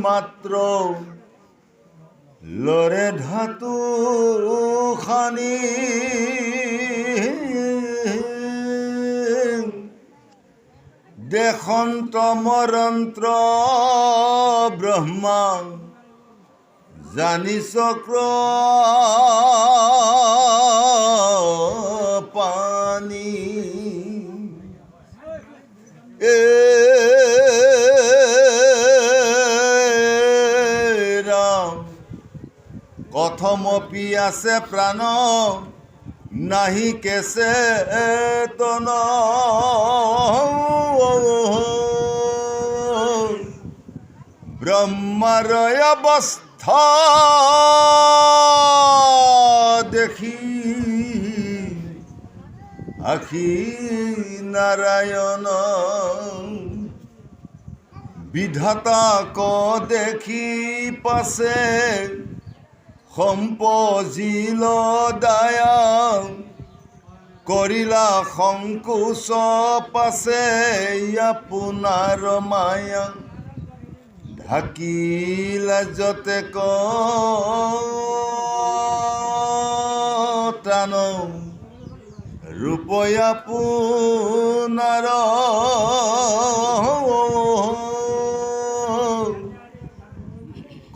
মাত্ৰ লৰে ধাতু খানি দেশন্ত মৰন্ত্ৰ ব্ৰহ্মা জানি চক্ৰ পানী ৰাম কথমপি আছে প্ৰাণ নাহি কেছে তন ব্ৰহ্মাৰ অৱস্থা দেখি আখি নাৰায়ণ বিধাতাক দেখি পাছে সম্পজিল দায়া কৰিলা সংকোচ পাছে আপোনাৰ মায়া ঢাকিলা যতে কটান ৰূপই আপোনাৰ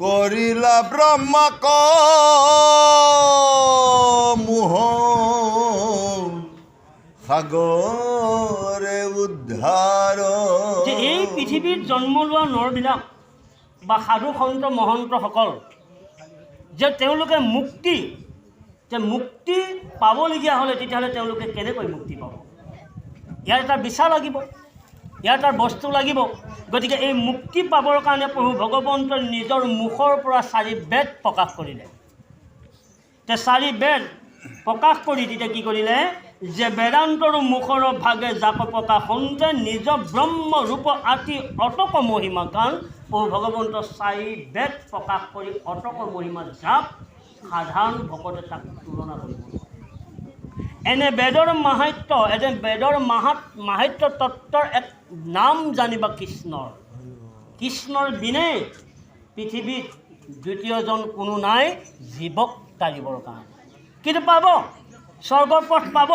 কৰিলা ব্ৰহ্মাক মোহ সাগৰে উদ্ধাৰ। এই পৃথিৱীত জন্ম লোৱা নৰবিলাক বা সাধু সন্ত মহন্তসকল যে তেওঁলোকে মুক্তি পাবলগীয়া হ'লে তেতিয়াহ'লে তেওঁলোকে কেনেকৈ মুক্তি পাব? ইয়াৰ এটা বিচাৰ লাগিব, ইয়াৰ এটা বস্তু লাগিব। গতিকে এই মুক্তি পাবৰ কাৰণে প্ৰভু ভগৱন্তই নিজৰ মুখৰ পৰা 4 বেদ প্ৰকাশ কৰিলে। তে 4 বেদ প্ৰকাশ কৰি তেতিয়া কি কৰিলে যে বেদান্তৰ মুখৰ ভাগে জাপ প্ৰকাশ হওঁতে নিজ ব্ৰহ্মৰূপ আতি অটক মহিমা গান প্ৰভু ভগৱন্ত 4 বেদ প্ৰকাশ কৰি অটক মহিমা জাপ সাধাৰণ ভকতে তাক তুলনা কৰিব। এনে বেদৰ মাহাত্য মাহাত্য তত্ত্বৰ এক নাম জানিবা কৃষ্ণৰ বিনে পৃথিৱীত দ্বিতীয়জন কোনো নাই জীৱক তাৰিবৰ কাৰণে। কিন্তু পাব, স্বৰ্গৰ পথ পাব।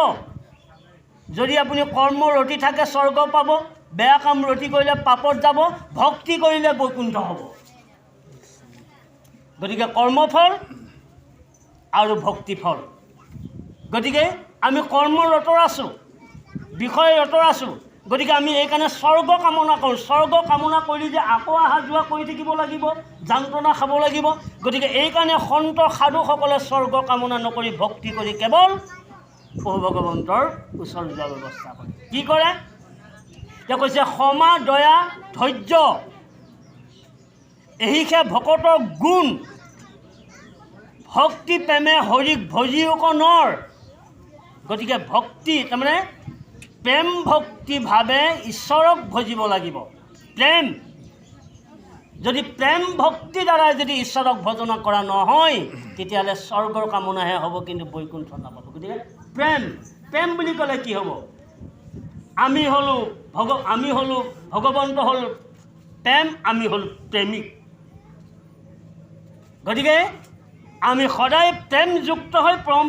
যদি আপুনি কৰ্ম ৰতি থাকে স্বৰ্গ পাব, বেয়া কাম ৰতি কৰিলে পাপত যাব, ভক্তি কৰিলে বৈকুণ্ঠ হ'ব। গতিকে কৰ্মফল আৰু ভক্তিফল। গতিকে আমি কৰ্মৰত আছোঁ, বিষয়ৰত আছোঁ। গতিকে আমি এইকাৰণে স্বৰ্গ কামনা কৰোঁ। স্বৰ্গ কামনা কৰি যে আকৌ অহা যোৱা কৰি থাকিব লাগিব, যন্ত্ৰণা খাব লাগিব। গতিকে এইকাৰণে সন্ত সাধুসকলে স্বৰ্গ কামনা নকৰি ভক্তি কৰি কেৱল প্ৰভু ভগৱন্তৰ ওচৰ যোৱাৰ ব্যৱস্থা কৰে। কি কৰে? তেওঁ কৈছে ক্ষমা দয়া ধৈৰ্য এহিহে ভকতৰ গুণ, ভক্তি প্ৰেমে হৰিক ভজিওক নৰ। গতিকে ভক্তি তাৰমানে প্ৰেম ভক্তিভাৱে ঈশ্বৰক ভজিব লাগিব। প্ৰেম যদি প্ৰেম ভক্তি দ্বাৰাই যদি ঈশ্বৰক ভজনা কৰা নহয় তেতিয়াহ'লে স্বৰ্গৰ কামনাহে হ'ব, কিন্তু বৈকুণ্ঠ নাপাব। গতিকে প্ৰেম বুলি ক'লে কি হ'ব? আমি হ'লোঁ ভগৱন্ত হ'ল প্ৰেম, আমি হ'ল প্ৰেমিক। গতিকে আমি সদায় প্ৰেমযুক্ত হৈ পৰম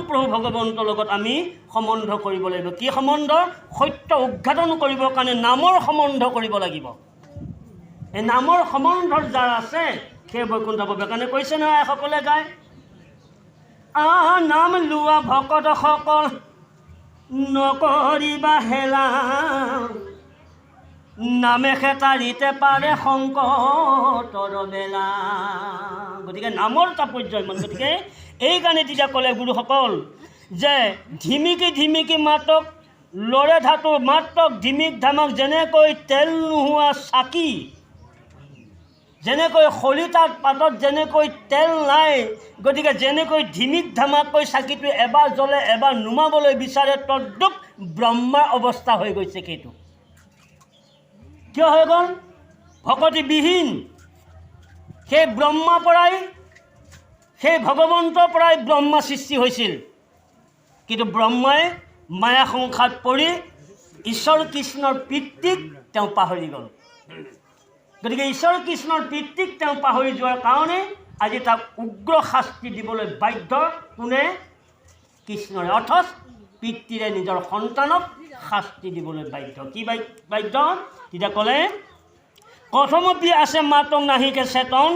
প্ৰভু ভগৱন্তৰ লগত আমি সম্বন্ধ কৰিব লাগিব। কি সম্বন্ধ? সত্য উদ্ঘাটন কৰিবৰ কাৰণে নামৰ সম্বন্ধ কৰিব লাগিব। এই নামৰ সম্বন্ধৰ যাৰ আছে সেই বৈকুণ্ঠ পাব। কাৰণে কৈছে নহয় সকলে গায়, নাম লোৱা ভকতসকল নকৰিবা হেলা, নামে খেতাৰিতে পাৰে সংকটৰ বেলা। গতিকে নামৰ তাৎপৰ্য ইমান। গতিকে এইকাৰণে তেতিয়া ক'লে গুৰুসকল যে ধিমিকি মাতক লৰে ধাতু মাতক ধিমিক ধামাক, যেনেকৈ তেল নোহোৱা চাকি, যেনেকৈ খলিতাত পাতত যেনেকৈ তেল নাই, গতিকে যেনেকৈ ধিমিক ধামাকৈ চাকিটো এবাৰ জ্বলে এবাৰ নুমাবলৈ বিচাৰে, তদ্ৰূপ ব্ৰহ্মাৰ অৱস্থা হৈ গৈছে। সেইটো কিয় হৈ গ'ল? ভকতিবিহীন। সেই ব্ৰহ্মাৰ পৰাই, সেই ভগৱন্তৰ পৰাই ব্ৰহ্মা সৃষ্টি হৈছিল। কিন্তু ব্ৰহ্মাই মায়া সংসাৰত পৰি ঈশ্বৰ কৃষ্ণৰ পিতৃক তেওঁ পাহৰি গ'ল। গতিকে ঈশ্বৰ কৃষ্ণৰ পিতৃক তেওঁ পাহৰি যোৱাৰ কাৰণে আজি তাক উগ্ৰ শাস্তি দিবলৈ বাধ্য কোনে? কৃষ্ণৰে। অথচ পিতৃৰে নিজৰ সন্তানক শাস্তি দিবলৈ বাধ্য। কি বাধ্য? তেতিয়া ক'লে কথমপি আছে মাতং নাহিকে চেতন,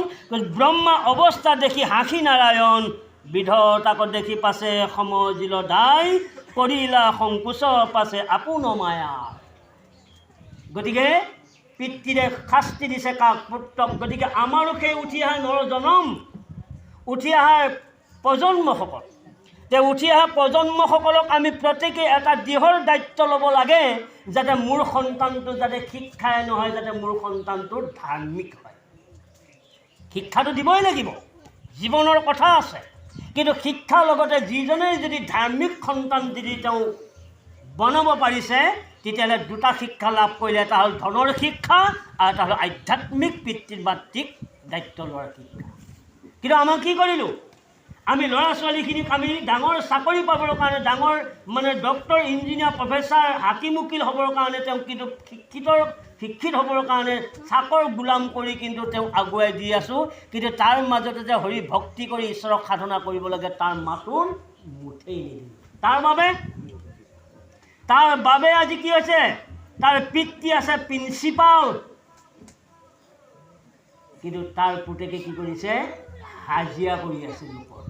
ব্ৰহ্মা অৱস্থা দেখি হাসি নাৰায়ণ, বিধতাক দেখি পাছে সমজিল দায়, কৰিলা সংকোচ পাছে আপোন মায়া। গতিকে পিতৃৰে শাস্তি দিছে কাক? পুত্ৰক। গতিকে আমাৰো সেই উঠি অহা নৰজনম, উঠি অহা প্ৰজন্মসকল, তেওঁ উঠি অহা প্ৰজন্মসকলক আমি প্ৰত্যেকেই এটা দৃঢ় দায়িত্ব ল'ব লাগে, যাতে মোৰ সন্তানটো যাতে শিক্ষাই নহয়, যাতে মোৰ সন্তানটো ধাৰ্মিক হয়। শিক্ষাটো দিবই লাগিব, জীৱনৰ কথা আছে, কিন্তু শিক্ষাৰ লগতে যিজনে যদি ধাৰ্মিক সন্তান যদি তেওঁ বনাব পাৰিছে, তেতিয়াহ'লে দুটা শিক্ষা লাভ কৰিলে, এটা হ'ল ধনৰ শিক্ষা আৰু এটা হ'ল আধ্যাত্মিক পিতৃ মাতৃক দায়িত্ব লোৱাৰ শিক্ষা। কিন্তু আমাৰ কি কৰিলোঁ? আমি ল'ৰা ছোৱালীখিনিক আমি ডাঙৰ চাকৰি পাবৰ কাৰণে, ডাঙৰ মানে ডক্টৰ, ইঞ্জিনিয়াৰ, প্ৰফেচাৰ, হাকিম, উকিল হ'বৰ কাৰণে তেওঁ কিন্তু শিক্ষিত হ'বৰ কাৰণে চাকৰ গোলাম কৰি কিন্তু তেওঁ আগুৱাই দি আছোঁ। কিন্তু তাৰ মাজতে যে হৰি ভক্তি কৰি ঈশ্বৰক সাধনা কৰিব লাগে, তাৰ মাতোন মুঠেই নিদিলোঁ। তাৰ বাবে আজি কি হৈছে? তাৰ পিতৃ আছে প্ৰিন্সিপাল, কিন্তু তাৰ পুতেকে কি কৰিছে? হাজিৰা কৰি আছে লোকৰ।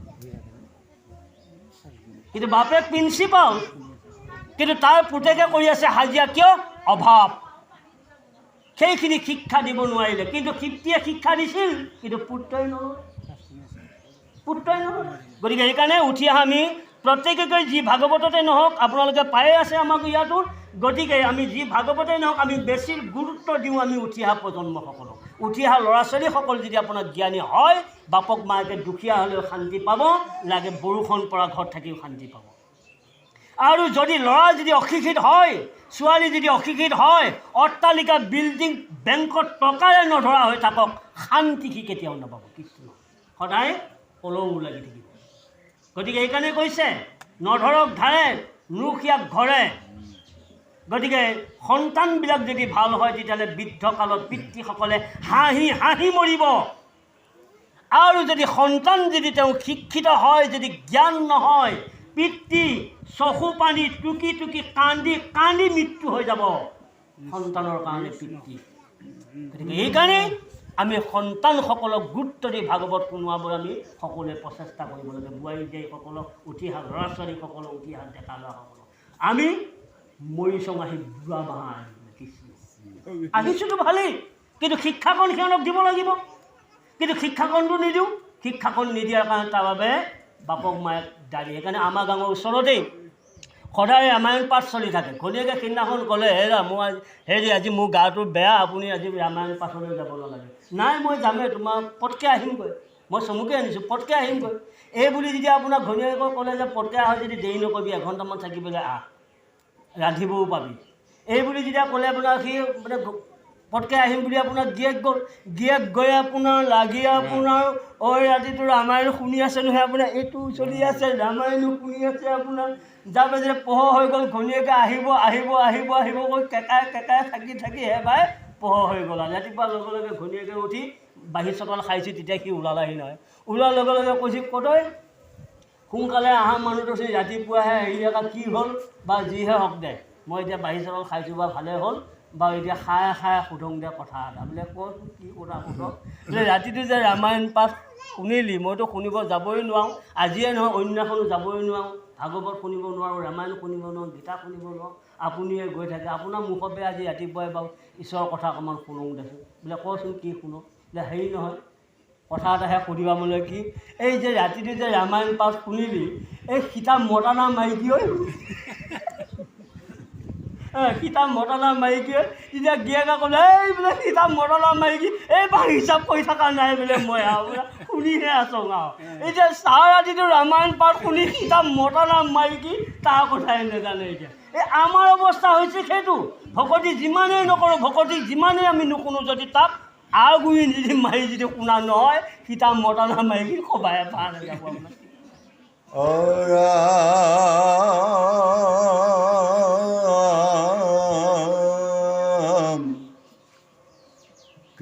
কিন্তু বাপে প্ৰিন্সিপাল, কিন্তু তাৰ পুতেকে কৰি আছে হাজিৰা। কিয়? অভাৱ। সেইখিনি শিক্ষা দিব নোৱাৰিলে। কিন্তু পিতৃয়ে শিক্ষা দিছিল, কিন্তু পুত্ৰই নল'লে। গতিকে সেইকাৰণে উঠি অহা আমি প্ৰত্যেকেই যি ভাগৱততে নহওক, আপোনালোকে পায়ে আছে আমাক ইয়াতো, গতিকে আমি যি ভাগৱতে নহওক আমি বেছি গুৰুত্ব দিওঁ আমি উঠি অহা প্ৰজন্মসকলক। উঠি অহা ল'ৰা ছোৱালীসকল যদি আপোনাৰ জ্ঞানী হয়, বাপক মাকে দুখীয়া হ'লেও শান্তি পাব, লাগে বৰষুণ পৰা ঘৰত থাকিও শান্তি পাব। আৰু যদি ল'ৰা যদি অশিক্ষিত হয়, ছোৱালী যদি অশিক্ষিত হয়, অট্টালিকা, বিল্ডিং, বেংকত টকাৰে নধৰা হৈ থাকক, শান্তি সি কেতিয়াও নাপাব। কৃষ্ণ সদায় পলৌ লাগি থাকিব। গতিকে এইকাৰণে কৈছে নধৰক ধাৰে, নুসিয়াক ঘৰে। গতিকে সন্তানবিলাক যদি ভাল হয়, তেতিয়াহ'লে বৃদ্ধকালত পিতৃসকলে হাঁহি হাঁহি মৰিব। আৰু যদি সন্তান যদি তেওঁ শিক্ষিত হয়, যদি জ্ঞান নহয়, পিতৃ চকু পানী টুকি টুকি কান্দি কান্দি মৃত্যু হৈ যাব সন্তানৰ কাৰণে পিতৃ। গতিকে এইকাৰণে আমি সন্তানসকলক গুৰুত্ব দি ভাগৱত শুনোৱাবলৈ আমি সকলোৱে প্ৰচেষ্টা কৰিব লাগে। বোৱাৰী জীয়াৰীসকলক, উঠি অহা ল'ৰা ছোৱালীসকলক, উঠি অহা ডেকা ল'ৰাসকলক আমি মৰিচং আহি বুঢ়া বাঁহ আহিছোঁতো ভালেই, কিন্তু শিক্ষাকণ সিহঁতক দিব লাগিব। কিন্তু শিক্ষাকণটো নিদিওঁ। শিক্ষাকণ নিদিয়াৰ কাৰণে তাৰ বাবে বাপক মায়েক দাবী। সেইকাৰণে আমাৰ গাঁৱৰ ওচৰতেই সদায় ৰামায়ণ পাঠ চলি থাকে। ঘনীয়েকে সিদিনাখন ক'লে, আজি মোৰ গাটো বেয়া, আপুনি আজি ৰামায়ণ পাঠলৈ যাব নালাগে। নাই, মই যামেই, তোমাৰ পটকৈ আহিমগৈ, মই চমুকৈ আনিছোঁ, পটকৈ আহিমগৈ। এই বুলি যেতিয়া আপোনাৰ ঘনীয়েকক ক'লে যে পটকৈ আহ, যদি দেৰি নকৰিবি, এঘণ্টামান থাকিবলৈ আহ, ৰান্ধিবও পাবি। এই বুলি যেতিয়া ক'লে আপোনাৰ সি মানে পটকৈ আহিম বুলি আপোনাৰ গিয়েক গ'ল। গিয়েক গৈ আপোনাৰ লাগি আপোনাৰ ৰাতিটো ৰামায়ণ শুনি আছে নহয়, আপোনাৰ এইটো চলি আছে, ৰামায়ণো শুনি আছে আপোনাৰ। যাৰ পাছতে পোহৰ হৈ গ'ল, ঘনীয়েকে আহিব কৈ কেকাই থাকি এবাৰ পোহৰ হৈ গ'ল। ৰাতিপুৱাৰ লগে লগে ঘনীয়েকে উঠি বাহিৰ চকাল খাইছোঁ, তেতিয়া সি ওলালাহি নহয়। ওলোৱাৰ লগে লগে কৈছে, কতই সোনকালে অহা মানুহটো ৰাতিপুৱাহে একা কি হ'ল বা যিহে হওক দে, মই এতিয়া বাহিৰ চকাল খাইছোঁ বা ভালে হ'ল, বাৰু এতিয়া খাই সোধোঁ দে কথা এটা। বোলে কচোন কি কথা সোধক। বোলে ৰাতিটো যে ৰামায়ণ পাঠ শুনিলি, মইতো শুনিব যাবই নোৱাৰোঁ, আজিয়ে নহয় অন্যখনো যাবই নোৱাৰোঁ, ভাগৱত শুনিব নোৱাৰোঁ, ৰামায়ণ শুনিব নোৱাৰোঁ, গীতা শুনিব নোৱাৰোঁ, আপুনিয়ে গৈ থাকে, আপোনাৰ মুখতে আজি ৰাতিপুৱাই বাৰু ঈশ্বৰৰ কথা অকণমান শুনোঁ দেচোন। বোলে কচোন কি শুনো। বোলে হেৰি নহয়, কথা এটাহে সুধিবা মোলৈ, কি এই যে ৰাতিটো যে ৰামায়ণ পাঠ শুনিলি, এই সীতা মতা না মাইকী ঐ? সীতা মতা না মাইকী? তেতিয়া গিয়েকে ক'লে, এই বোলে সীতা মতা না মাইকী, এইবাৰ হিচাপ কৰি থকা নাই বোলে, মই আৰু বোলে শুনিহে আছোঁ আৰু। এতিয়া চাহ ৰাতিটো ৰামায়ণ পাঠ শুনি সীতা মতা না মাইকী তাৰ কথাই নাজানে। এতিয়া এই আমাৰ অৱস্থা হৈছে সেইটো। ভকতি যিমানেই নকৰোঁ, ভকতি যিমানেই আমি নুশুনো, যদি তাক আগুৰি যদি মাৰি যদি শুনা নহয়, সীতা মতা না মাইকী সবাই ভাল হৈ যাব আপোনাৰ।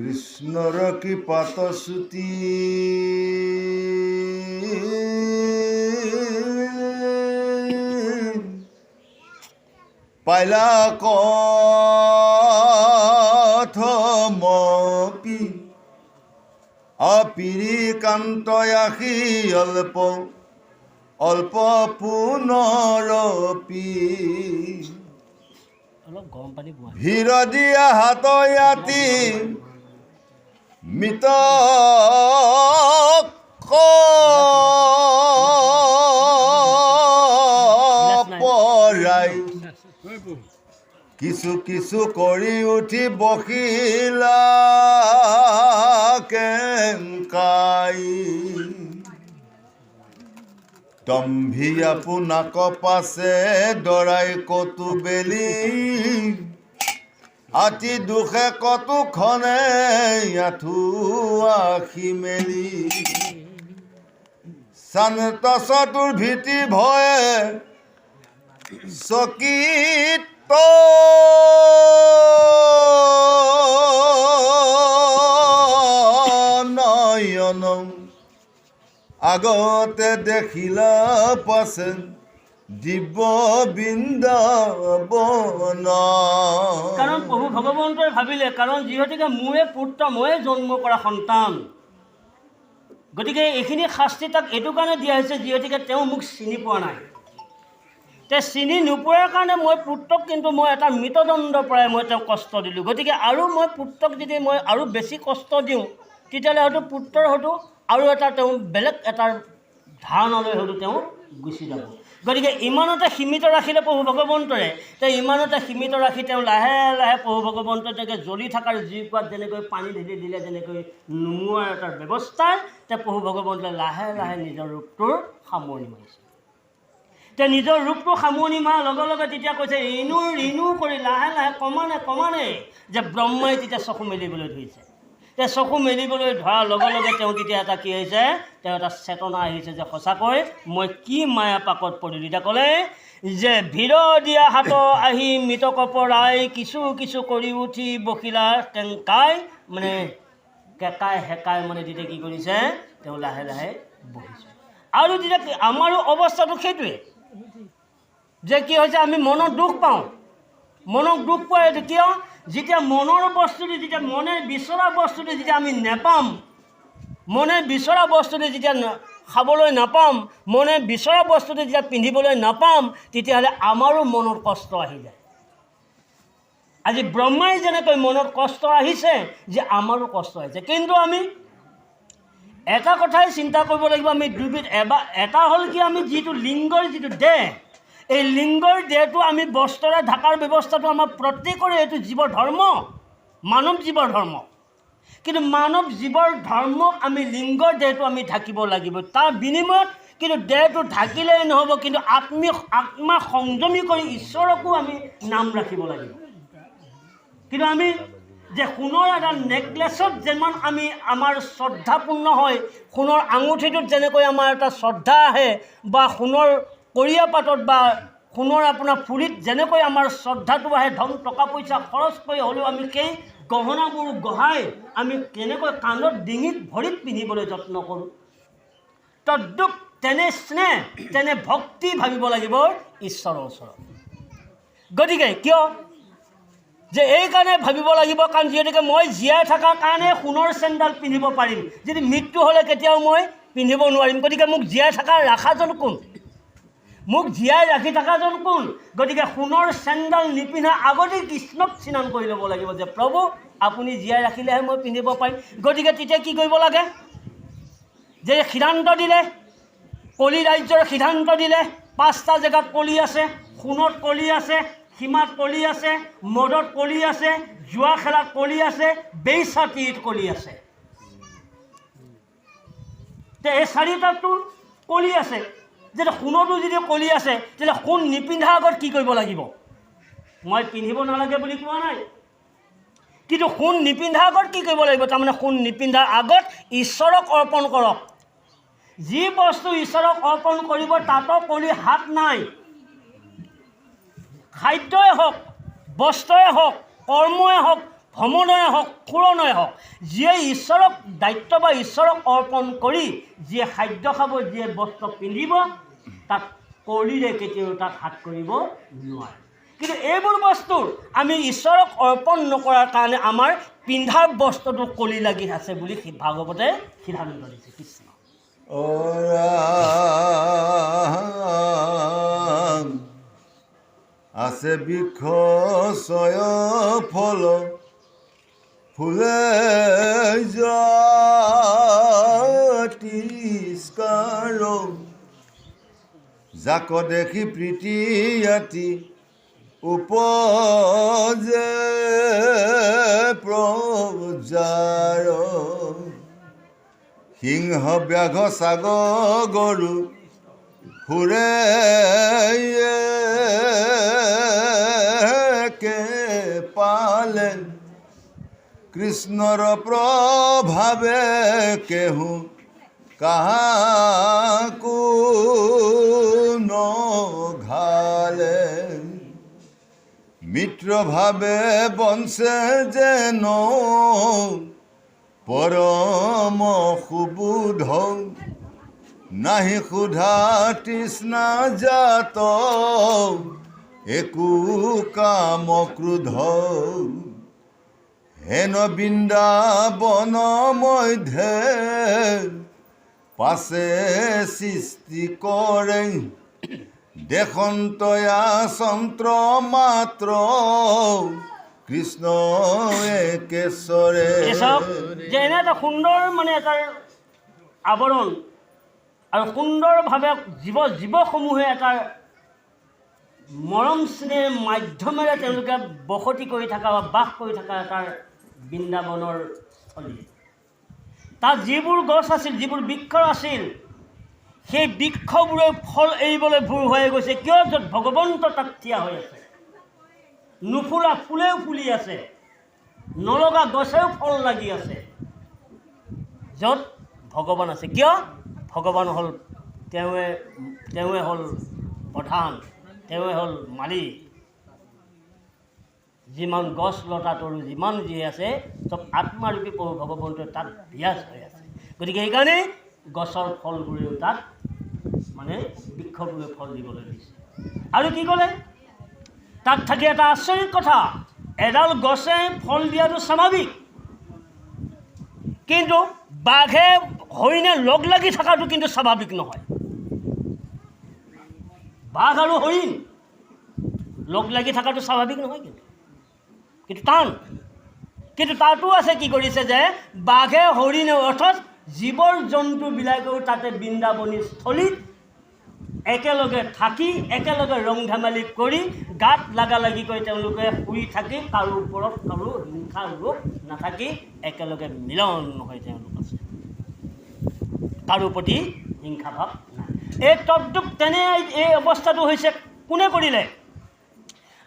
কৃষ্ণৰ কৃপাত চুটি পাইলা কথমপি অপিৰি কান্তয়াসী অল্প অল্প পুনৰপি অলপ গৰম পানী বোৱা ভিৰ দিয়া হাত ইয়াতি মৃত পৰাই কিছু কিছু কৰি উঠি বহিলা কেংকাই তম্ভি আপোনাক পাছে দৰাই কতো বেলি আতি দুখে কতোখনে আঁঠু আখি মেলি চানতছটোৰ ভীতি ভয়ে চকিত নয়ন আগতে দেখিলা পাছে দিব্য বৃন্দাবন কাৰণ প্ৰভু ভগৱন্তই ভাবিলে কাৰণ যিহেতুকে মোৰে পুত্ৰ ময়ে জন্ম কৰা সন্তান গতিকে এইখিনি শাস্তি তাক এইটো কাৰণে দিয়া হৈছে যিহেতুকে তেওঁ মোক চিনি পোৱা নাই তে চিনি নোপোৱাৰ কাৰণে মই পুত্ৰক কিন্তু মই এটা মৃতদণ্ডৰ পৰাই মই তেওঁক কষ্ট দিলোঁ গতিকে আৰু মই পুত্ৰক যদি মই আৰু বেছি কষ্ট দিওঁ তেতিয়াহ'লে হয়তো পুত্ৰৰ হয়তো আৰু এটা তেওঁ বেলেগ এটা ধাৰণালৈ হয়তো তেওঁ গুচি যাব গতিকে ইমানতে সীমিত ৰাখিলে প্ৰভু ভগৱন্তৰে তেওঁ ইমানতে সীমিত ৰাখি তেওঁ লাহে লাহে প্ৰভু ভগৱন্তই তেওঁকে জ্বলি থকাৰ জুইকুৰাত যেনেকৈ পানী ঢেলি দিলে যেনেকৈ নুমুৱাৰ এটা ব্যৱস্থাই তেওঁ প্ৰভু ভগৱন্তই লাহে লাহে নিজৰ ৰূপটোৰ সামৰণি মাৰিছে তেওঁ নিজৰ ৰূপটো সামৰণি মৰাৰ লগে লগে তেতিয়া কৈছে ঋণু ঋণু কৰি লাহে লাহে কমানে যে ব্ৰহ্মাই তেতিয়া চকু মেলিবলৈ ধৰিছে তে চকু মেলিবলৈ ধৰাৰ লগে লগে তেওঁ তেতিয়া এটা কি হৈছে তেওঁ এটা চেতনা আহিছে যে সঁচাকৈ মই কি মায়া পাকত পৰিলোঁ এতিয়া ক'লে যে ভিৰ দিয়া হাত আহি মৃতক পৰাই কিছু কিছু কৰি উঠি বকিলা টেংকাই মানে কেকাই হেকাই মানে তেতিয়া কি কৰিছে তেওঁ লাহে লাহে বহিছে আৰু তেতিয়া আমাৰো অৱস্থাটো সেইটোৱে যে কি হৈছে আমি মনত দুখ পাওঁ মনক দুখ পোৱা এইটো কিয় যেতিয়া মনৰ বস্তুটো যেতিয়া মনে বিচৰা বস্তুটো যেতিয়া আমি নেপাম মনে বিচৰা বস্তুটো যেতিয়া খাবলৈ নাপাম মনে বিচৰা বস্তুটো যেতিয়া পিন্ধিবলৈ নাপাম তেতিয়াহ'লে আমাৰো মনত কষ্ট আহি যায় আজি ব্ৰহ্মাই যেনেকৈ মনত কষ্ট আহিছে যে আমাৰো কষ্ট আহিছে কিন্তু আমি এটা কথাই চিন্তা কৰিব লাগিব আমি দুবিধ এটা হ'ল কি আমি যিটো লিংগৰ যিটো দেহ এই লিংগৰ দেহটো আমি বস্ত্ৰৰে ঢাকাৰ ব্যৱস্থাটো আমাৰ প্ৰত্যেকৰে এইটো জীৱৰ ধৰ্ম মানৱ জীৱৰ ধৰ্ম কিন্তু মানৱ জীৱৰ ধৰ্মক আমি লিংগৰ দেহটো আমি ঢাকিব লাগিব তাৰ বিনিময়ত কিন্তু দেহটো ঢাকিলেই নহ'ব কিন্তু আত্মা সংযমী কৰি ঈশ্বৰকো আমি নাম ৰাখিব লাগিব কিন্তু আমি যে সোণৰ এটা নেকলেছত যেমান আমি আমাৰ শ্ৰদ্ধাপূৰ্ণ হয় সোণৰ আঙুঠিটোত যেনেকৈ আমাৰ এটা শ্ৰদ্ধা আহে বা সোণৰ কৰিয়া পাতত বা সোণৰ আপোনাৰ ফুলিত যেনেকৈ আমাৰ শ্ৰদ্ধাটো আহে ধন টকা পইচা খৰচ কৰি হ'লেও আমি সেই গহনাবোৰ গঢ়াই আমি কেনেকৈ কাণত ডিঙিত ভৰিত পিন্ধিবলৈ যত্ন কৰোঁ তদ্ৰুপ তেনে স্নেহ তেনে ভক্তি ভাবিব লাগিব ঈশ্বৰৰ ওচৰত গতিকে কিয় যে এইকাৰণে ভাবিব লাগিব কাৰণ যিহেতুকে মই জীয়াই থকাৰ কাৰণে সোণৰ চেণ্ডেল পিন্ধিব পাৰিম যদি মৃত্যু হ'লে কেতিয়াও মই পিন্ধিব নোৱাৰিম গতিকে মোক জীয়াই থকাৰ ৰাখাজন কোন মোক জীয়াই ৰাখি থকাজন কোন গতিকে সোণৰ চেণ্ডেল নিপিন্ধা আগতেই কৃষ্ণক স্নান কৰি ল'ব লাগিব যে প্ৰভু আপুনি জীয়াই ৰাখিলেহে মই পিন্ধিব পাৰিম গতিকে তেতিয়া কি কৰিব লাগে যে সিদ্ধান্ত দিলে কলি ৰাজ্যৰ সিদ্ধান্ত দিলে 5টা জেগাত কলি আছে সোণত কলি আছে সীমাত কলি আছে মদত কলি আছে জুৱা খেলাত কলি আছে বেইছাতিত কলি আছে তে এই 4টাতো কলি আছে যেতিয়া সোণতো যদি কলি আছে তেতিয়াহ'লে সোণ নিপিন্ধাৰ আগত কি কৰিব লাগিব মই পিন্ধিব নালাগে বুলি কোৱা নাই কিন্তু সোণ নিপিন্ধাৰ আগত কি কৰিব লাগিব তাৰমানে সোণ নিপিন্ধাৰ আগত ঈশ্বৰক অৰ্পণ কৰক যি বস্তু ঈশ্বৰক অৰ্পণ কৰিব তাতো কলি হাত নাই খাদ্যই হওক বস্ত্ৰই হওক কৰ্মই হওক ভ্ৰমণই হওক ফুৰণই হওক, যিয়ে ঈশ্বৰক দায়িত্ব বা ঈশ্বৰক অৰ্পণ কৰি যিয়ে খাদ্য খাব, যিয়ে বস্ত্ৰ পিন্ধিব, তাক কলিৰে কেতিয়াও তাক হাত কৰিব নোৱাৰে। কিন্তু এইবোৰ বস্তু আমি ঈশ্বৰক অৰ্পণ নকৰাৰ কাৰণে আমাৰ পিন্ধাৰ বস্তুটো কলি লাগি আছে বুলি ভাগৱতে সিদ্ধান্ত দিছে। কৃষ্ণ আছে বৃক্ষ ছয় ফল ফুলে তিস্কাৰ, যাক দেখি প্ৰীতি আতি উপজে প্ৰজাৰ, সিংহ ব্যাঘ্ৰ ছাগ গৰু ফুৰে কে পালে, কৃষ্ণৰ প্ৰভাৱে কেহু কাহাকো নঘালে, মিত্ৰভাৱে বঞ্চে যেন পৰম সুবোধ, নাহি সুধা তৃষ্ণা জাত একো কাম ক্ৰোধ, হেন বৃন্দাবন মধ্যে পাছে সৃষ্টি কৰে, দেশন্তয়া যন্ত্ৰ মাত্ৰ কৃষ্ণ একেশ্বৰে। যে এনে এটা সুন্দৰ এটাৰ আৱৰণ আৰু সুন্দৰভাৱে জীৱসমূহে এটাৰ মৰম স্নেহ মাধ্যমেৰে তেওঁলোকে বসতি কৰি থকা বা বাস কৰি থকা এটাৰ বৃন্দাবনৰ স্থলী। তাত যিবোৰ গছ আছিল, যিবোৰ বৃক্ষ আছিল, সেই বৃক্ষবোৰে ফল এৰিবলৈ ভুৰ হৈ গৈছে। কিয়? য'ত ভগৱন্ত তাত থিয় হৈ আছে। নুফুলা ফুলেও ফুলি আছে, নলগা গছেও ফল লাগি আছে, য'ত ভগৱান আছে। কিয়? ভগৱান হ'ল তেওঁৱে হ'ল প্ৰধান, তেওঁৱে হ'ল মালিক। যিমান গছ লতা তৰু যিমান যি আছে চব আত্মাৰূপী প্ৰভু ভগৱন্তই তাত বিৰাজ হৈ আছে। গতিকে সেইকাৰণে গছৰ ফলবোৰেও তাত বৃক্ষবোৰে ফল দিবলৈ দিছে। আৰু কি ক'লে? তাত থাকি এটা আচৰিত কথা, এডাল গছে ফল দিয়াটো স্বাভাৱিক, কিন্তু বাঘে হৰিণে লগ লাগি থকাটো কিন্তু স্বাভাৱিক নহয়। বাঘ আৰু হৰিণ লগ লাগি থকাটো স্বাভাৱিক নহয়, কিন্তু টান। কিন্তু তাতো আছে কি কৰিছে যে বাঘে হৰিণে অৰ্থাৎ জীৱ জন্তুবিলাকেও তাতে বৃন্দাবনী স্থলীত একেলগে থাকি একেলগে ৰং ধেমালি কৰি গাত লাগালাগি কৰি তেওঁলোকে শুই থাকি কাৰো ওপৰত কাৰো হিংসা ৰূপ নাথাকি একেলগে মিলন হৈ তেওঁলোক আছে, কাৰো প্ৰতি হিংসা ভাৱ নাই। এই তদ্ৰূপ তেনে এই অৱস্থাটো হৈছে কোনে কৰিলে?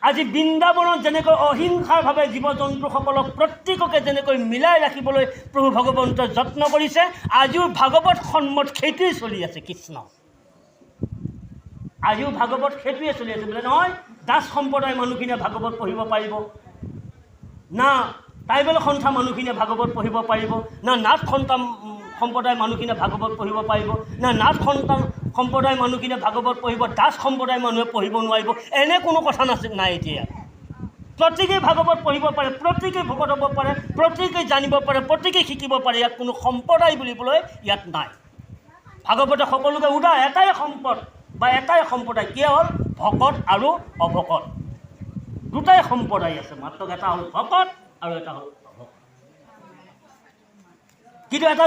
আজি বৃন্দাবনত যেনেকৈ অহিংসাৰভাৱে জীৱ জন্তুসকলক প্ৰত্যেককে যেনেকৈ মিলাই ৰাখিবলৈ প্ৰভু ভগৱন্তই যত্ন কৰিছে, আজিও ভাগৱত সন্মত সেইটোৱেই চলি আছে। কৃষ্ণ আজিও ভাগৱত সেইটোৱে চলি আছে। বোলে নহয় দাস সম্প্ৰদায়ৰ মানুহখিনিয়ে ভাগৱত পঢ়িব পাৰিব না, ট্ৰাইবেল সন্থা মানুহখিনিয়ে ভাগৱত পঢ়িব পাৰিব না, নাথ সন্থা সম্প্ৰদায়ৰ মানুহখিনিয়ে ভাগৱত পঢ়িব পাৰিব না, নাথ সন্তান সম্প্ৰদায়ৰ মানুহখিনিয়ে ভাগৱত পঢ়িব, দাস সম্প্ৰদায়ৰ মানুহে পঢ়িব নোৱাৰিব, এনে কোনো কথা নাই। এতিয়া প্ৰত্যেকেই ভাগৱত পঢ়িব পাৰে, প্ৰত্যেকেই ভকত হ'ব পাৰে, প্ৰত্যেকেই জানিব পাৰে, প্ৰত্যেকেই শিকিব পাৰে। ইয়াত কোনো সম্প্ৰদায় বুলিবলৈ ইয়াত নাই। ভাগৱতে সকলোকে উদা এটাই সম্পদ বা এটাই সম্প্ৰদায়। কি হ'ল? ভকত আৰু অভকত, দুটাই সম্প্ৰদায় আছে, মাত্ৰ এটা হ'ল ভকত আৰু এটা হ'ল অভকত। কিন্তু এটা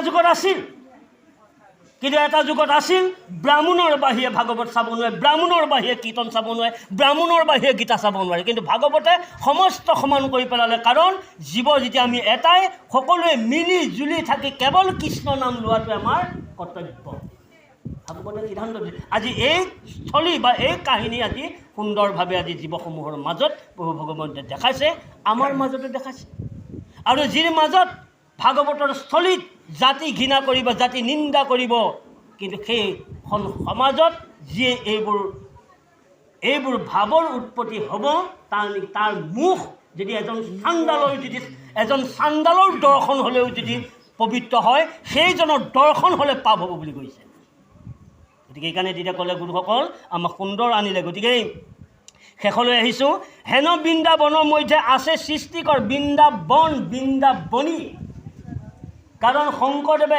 যুগত আছিল ব্ৰাহ্মণৰ বাহিৰে ভাগৱত চাব নোৱাৰে, ব্ৰাহ্মণৰ বাহিৰে কীৰ্তন চাব নোৱাৰে, ব্ৰাহ্মণৰ বাহিৰে গীতা চাব নোৱাৰে। কিন্তু ভাগৱতে সমস্ত সমান কৰি পেলালে, কাৰণ জীৱ যেতিয়া আমি এটাই, সকলোৱে মিলি জুলি থাকি কেৱল কৃষ্ণ নাম লোৱাটোৱে আমাৰ কৰ্তব্য। ভাগৱতে সিদ্ধান্ত দিছে। আজি এই স্থলী বা এই কাহিনী আজি সুন্দৰভাৱে আজি জীৱসমূহৰ মাজত প্ৰভু ভগৱন্তে দেখাইছে, আমাৰ মাজতো দেখাইছে। আৰু যিৰ মাজত ভাগৱতৰ স্থলীত জাতি ঘৃণা কৰিব, জাতি নিন্দা কৰিব, কিন্তু সেই সমাজত যিয়ে এইবোৰ ভাৱৰ উৎপত্তি হ'ব, তাৰ মুখ যদি এজন চাণ্ডালৰ দৰ্শন হ'লেও যদি পবিত্ৰ হয়, সেইজনৰ দৰ্শন হ'লে পাপ হ'ব বুলি কৈছে। গতিকে এইকাৰণে তেতিয়া ক'লে গুৰুসকল আমাক সুন্দৰ আনিলে। গতিকে শেষলৈ আহিছোঁ। হেন বৃন্দাবনৰ মধ্যে আছে সৃষ্টিকৰ বৃন্দাবনী। কাৰণ শংকৰদেৱে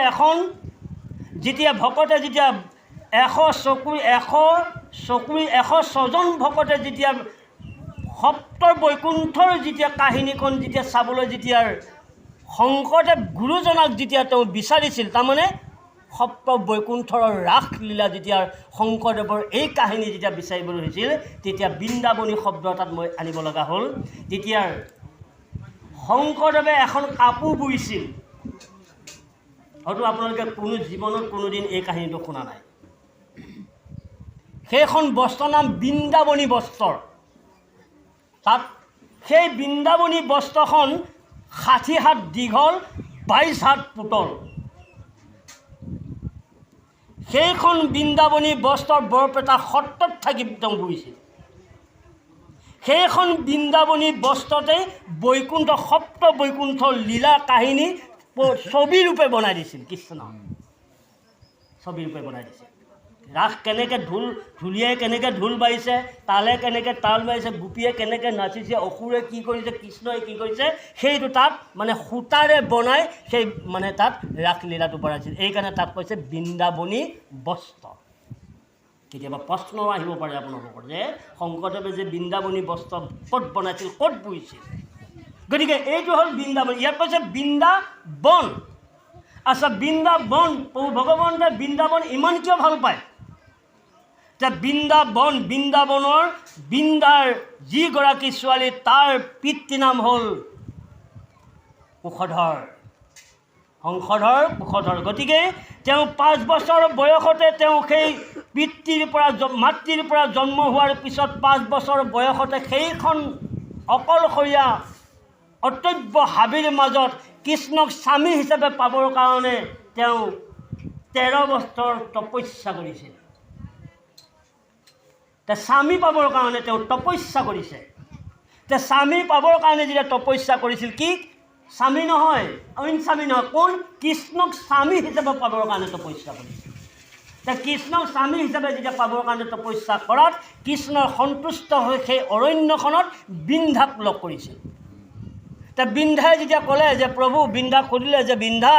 যেতিয়া ভকতে যেতিয়া 106জন ভকতে যেতিয়া সপ্ত বৈকুণ্ঠৰ যেতিয়া কাহিনীখন যেতিয়া চাবলৈ যেতিয়া শংকৰদেৱ গুৰুজনাক যেতিয়া তেওঁ বিচাৰিছিল, তাৰমানে সপ্ত বৈকুণ্ঠৰ ৰাসলীলা যেতিয়া শংকৰদেৱৰ এই কাহিনী যেতিয়া বিচাৰিবলৈ হৈছিল, তেতিয়া বৃন্দাবনী শব্দ এটাত মই আনিব লগা হ'ল। তেতিয়া শংকৰদেৱে এখন কাপোৰ বৈছিল। হয়তো আপোনালোকে জীৱনত কোনোদিন এই কাহিনীটো শুনা নাই। সেইখন বস্ত্ৰৰ নাম বৃন্দাবনী বস্ত্ৰ। তাত সেই বৃন্দাবনী বস্ত্ৰখন 60 হাত দীঘল, 22 হাত পুতল। সেইখন বৃন্দাবনী বস্ত্ৰ বৰপেটা সত্ৰত থাকি তেওঁ বৈছিল। সেইখন বৃন্দাবনী বস্ত্ৰতেই সপ্ত বৈকুণ্ঠৰ লীলা কাহিনী ছবিৰূপে বনাই দিছিল। কৃষ্ণ ছবিৰূপে বনাই দিছিল। ৰাস কেনেকৈ ঢুলীয়াই কেনেকৈ ঢোল বাঢ়িছে, তালে কেনেকৈ তাল মাৰিছে, গোপীয়ে কেনেকৈ নাচিছে, অসুৰে কি কৰিছে, কৃষ্ণই কি কৰিছে, সেইটো তাত মানে সূতাৰে বনাই সেই মানে তাত ৰাসলীলাটো বনাইছিল। এইকাৰণে তাত কৈছে বৃন্দাবনী বস্ত্ৰ। কেতিয়াবা প্ৰশ্ন আহিব পাৰে আপোনালোকৰ যে শংকৰদেৱে যে বৃন্দাবনী বস্ত্ৰ ক'ত বনাইছিল, ক'ত বৈছিল? গতিকে এইটো হ'ল বৃন্দাবন। ইয়াত কৈছে বৃন্দাবন। আচ্ছা, বৃন্দাবন প্ৰভু ভগৱন্তই বৃন্দাবন ইমান কিয় ভাল পায়? যে বৃন্দাৰ যিগৰাকী ছোৱালী, তাৰ পিতৃ নাম হ'ল কুশধৰ, কুশধৰ। গতিকে তেওঁ 5 বছৰ বয়সতে তেওঁ সেই মাতৃৰ পৰা জন্ম হোৱাৰ পিছত 5 বছৰ বয়সতে সেইখন অকলশৰীয়া অতব্য হাবিৰ মাজত কৃষ্ণক স্বামী হিচাপে পাবৰ কাৰণে তেওঁ 13 বছৰ তপস্যা কৰিছিল। স্বামী পাবৰ কাৰণে তেওঁ তপস্যা কৰিছে। স্বামী পাবৰ কাৰণে যেতিয়া তপস্যা কৰিছিল, কি স্বামী নহয়, অইন স্বামী নহয়, কোন? কৃষ্ণক স্বামী হিচাপে পাবৰ কাৰণে তপস্যা কৰিছিল। কৃষ্ণক স্বামী হিচাপে যেতিয়া পাবৰ কাৰণে তপস্যা কৰাত কৃষ্ণৰ সন্তুষ্ট হৈ সেই অৰণ্যখনত বৃন্দাক লগ কৰিছিল। বৃন্দাই যেতিয়া ক'লে যে প্ৰভু, বৃন্দাক সুধিলে যে বৃন্দা,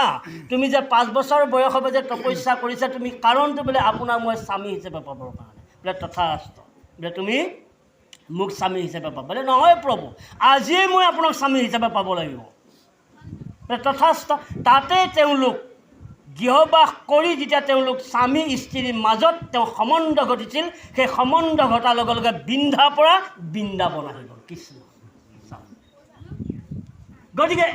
তুমি যে 5 বছৰ বয়সৰ যে তপস্যা কৰিছা, তুমি কাৰণটো বোলে আপোনাক মই স্বামী হিচাপে পাবৰ কাৰণে। বোলে তথাস্ত, বোলে তুমি মোক স্বামী হিচাপে পাবা। বোলে নহয় প্ৰভু, আজিয়েই মই আপোনাক স্বামী হিচাপে পাব লাগিব। তথাস্ত। তাতে তেওঁলোক গৃহবাস কৰি যেতিয়া তেওঁলোক স্বামী স্ত্ৰীৰ মাজত তেওঁ সম্বন্ধ ঘটিছিল, সেই সম্বন্ধ ঘটাৰ লগে লগে বৃন্দাৰ পৰা বৃন্দাবন আহি গ'ল কৃষ্ণ। গতিকে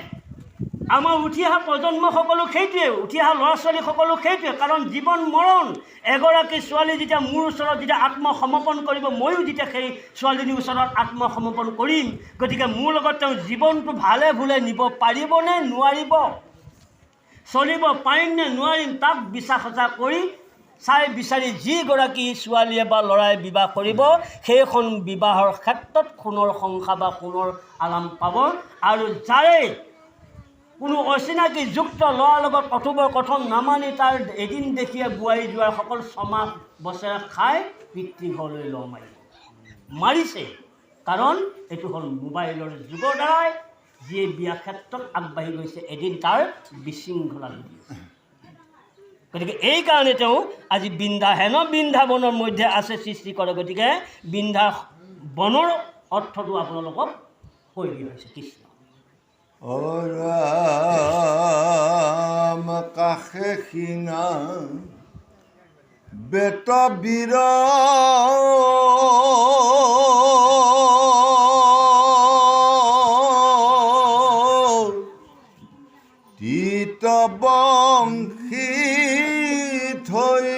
আমাৰ উঠি অহা প্ৰজন্মসকলো সেইটোৱে, উঠি অহা ল'ৰা ছোৱালীসকলো সেইটোৱে। কাৰণ জীৱন মৰণ, এগৰাকী ছোৱালী যেতিয়া মোৰ ওচৰত যেতিয়া আত্মসমৰ্পণ কৰিব, ময়ো যেতিয়া সেই ছোৱালীজনীৰ ওচৰত আত্মসমৰ্পণ কৰিম। গতিকে মোৰ লগত তেওঁ জীৱনটো ভালে ভুলে নিব পাৰিবনে নোৱাৰিব, চলিব পাৰিম নে নোৱাৰিম, তাক বিচাৰ খোঁচা কৰি বিচাৰি যিগৰাকী ছোৱালীয়ে বা ল'ৰাই বিবাহ কৰিব, সেইখন বিবাহৰ ক্ষেত্ৰত সোণৰ সংখ্যা বা সোণৰ আলাম পাব। আৰু যাৰে কোনো অচিনাকি যুক্ত ল'ৰাৰ লগত কথোপকথন নামানি তাৰ এদিন দেখিয়ে বোৱাৰী যোৱাৰ সকল 6 মাহ বছৰে খাই পিতৃঘৰলৈ ল মাৰিছে। কাৰণ এইটো হ'ল মোবাইলৰ যুগৰ দ্বাৰাই যিয়ে বিয়া ক্ষেত্ৰত আগবাঢ়ি গৈছে, এদিন তাৰ বিশৃংখলা ঘটি আছে। গতিকে এইকাৰণে তেওঁ আজি হেন বৃন্দাবনৰ মধ্যে আছে সৃষ্টি কৰে। গতিকে বৃন্দাবনৰ অৰ্থটো আপোনালোকক কৈ দিয়া হৈছে। কৃষ্ণ ৰাম কাষে শিঙা বেত বীৰ তিত বংশী থৈ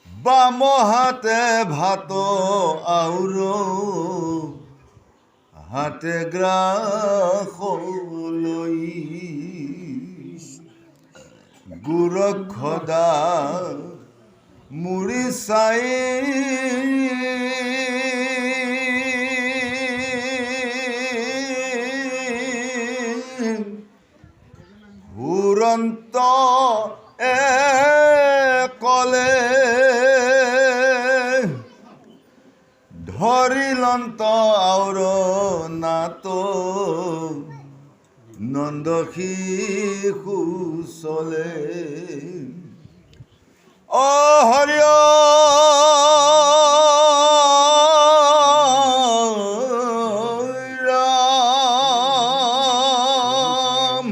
বাম হাতে ভাত আউৰ হাতে গ্ৰাস লৈ গোৰক্ষদা মুৰি চাই ধৰিলন্ত আউৰ নাতো নন্দসী কুশলে ও হৰি ৰাম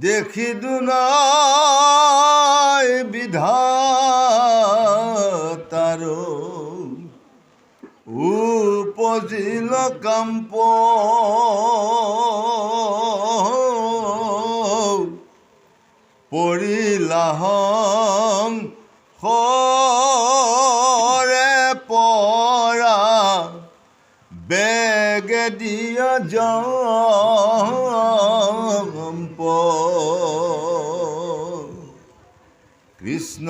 দেখি দুনাই বিধাতাৰ উপজিল কাম্প পৰিলাহং হৰে পৰা বেগে দিয়া জম্প কৃষ্ণ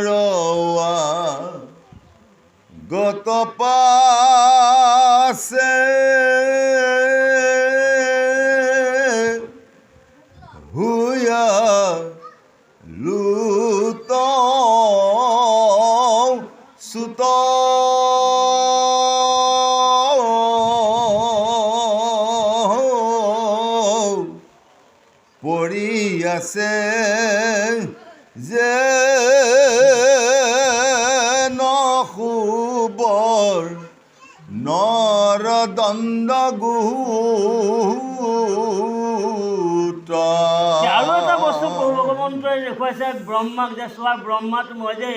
ৰৱা গত পাছে হুয়া লুত সুত পৰি আছে যে নখুবৰ নৰদণ্ড আৰু এটা বস্তু ভগৱন্তই দেখুৱাইছে ব্ৰহ্মাক যে চোৱা ব্ৰহ্মাত মই যে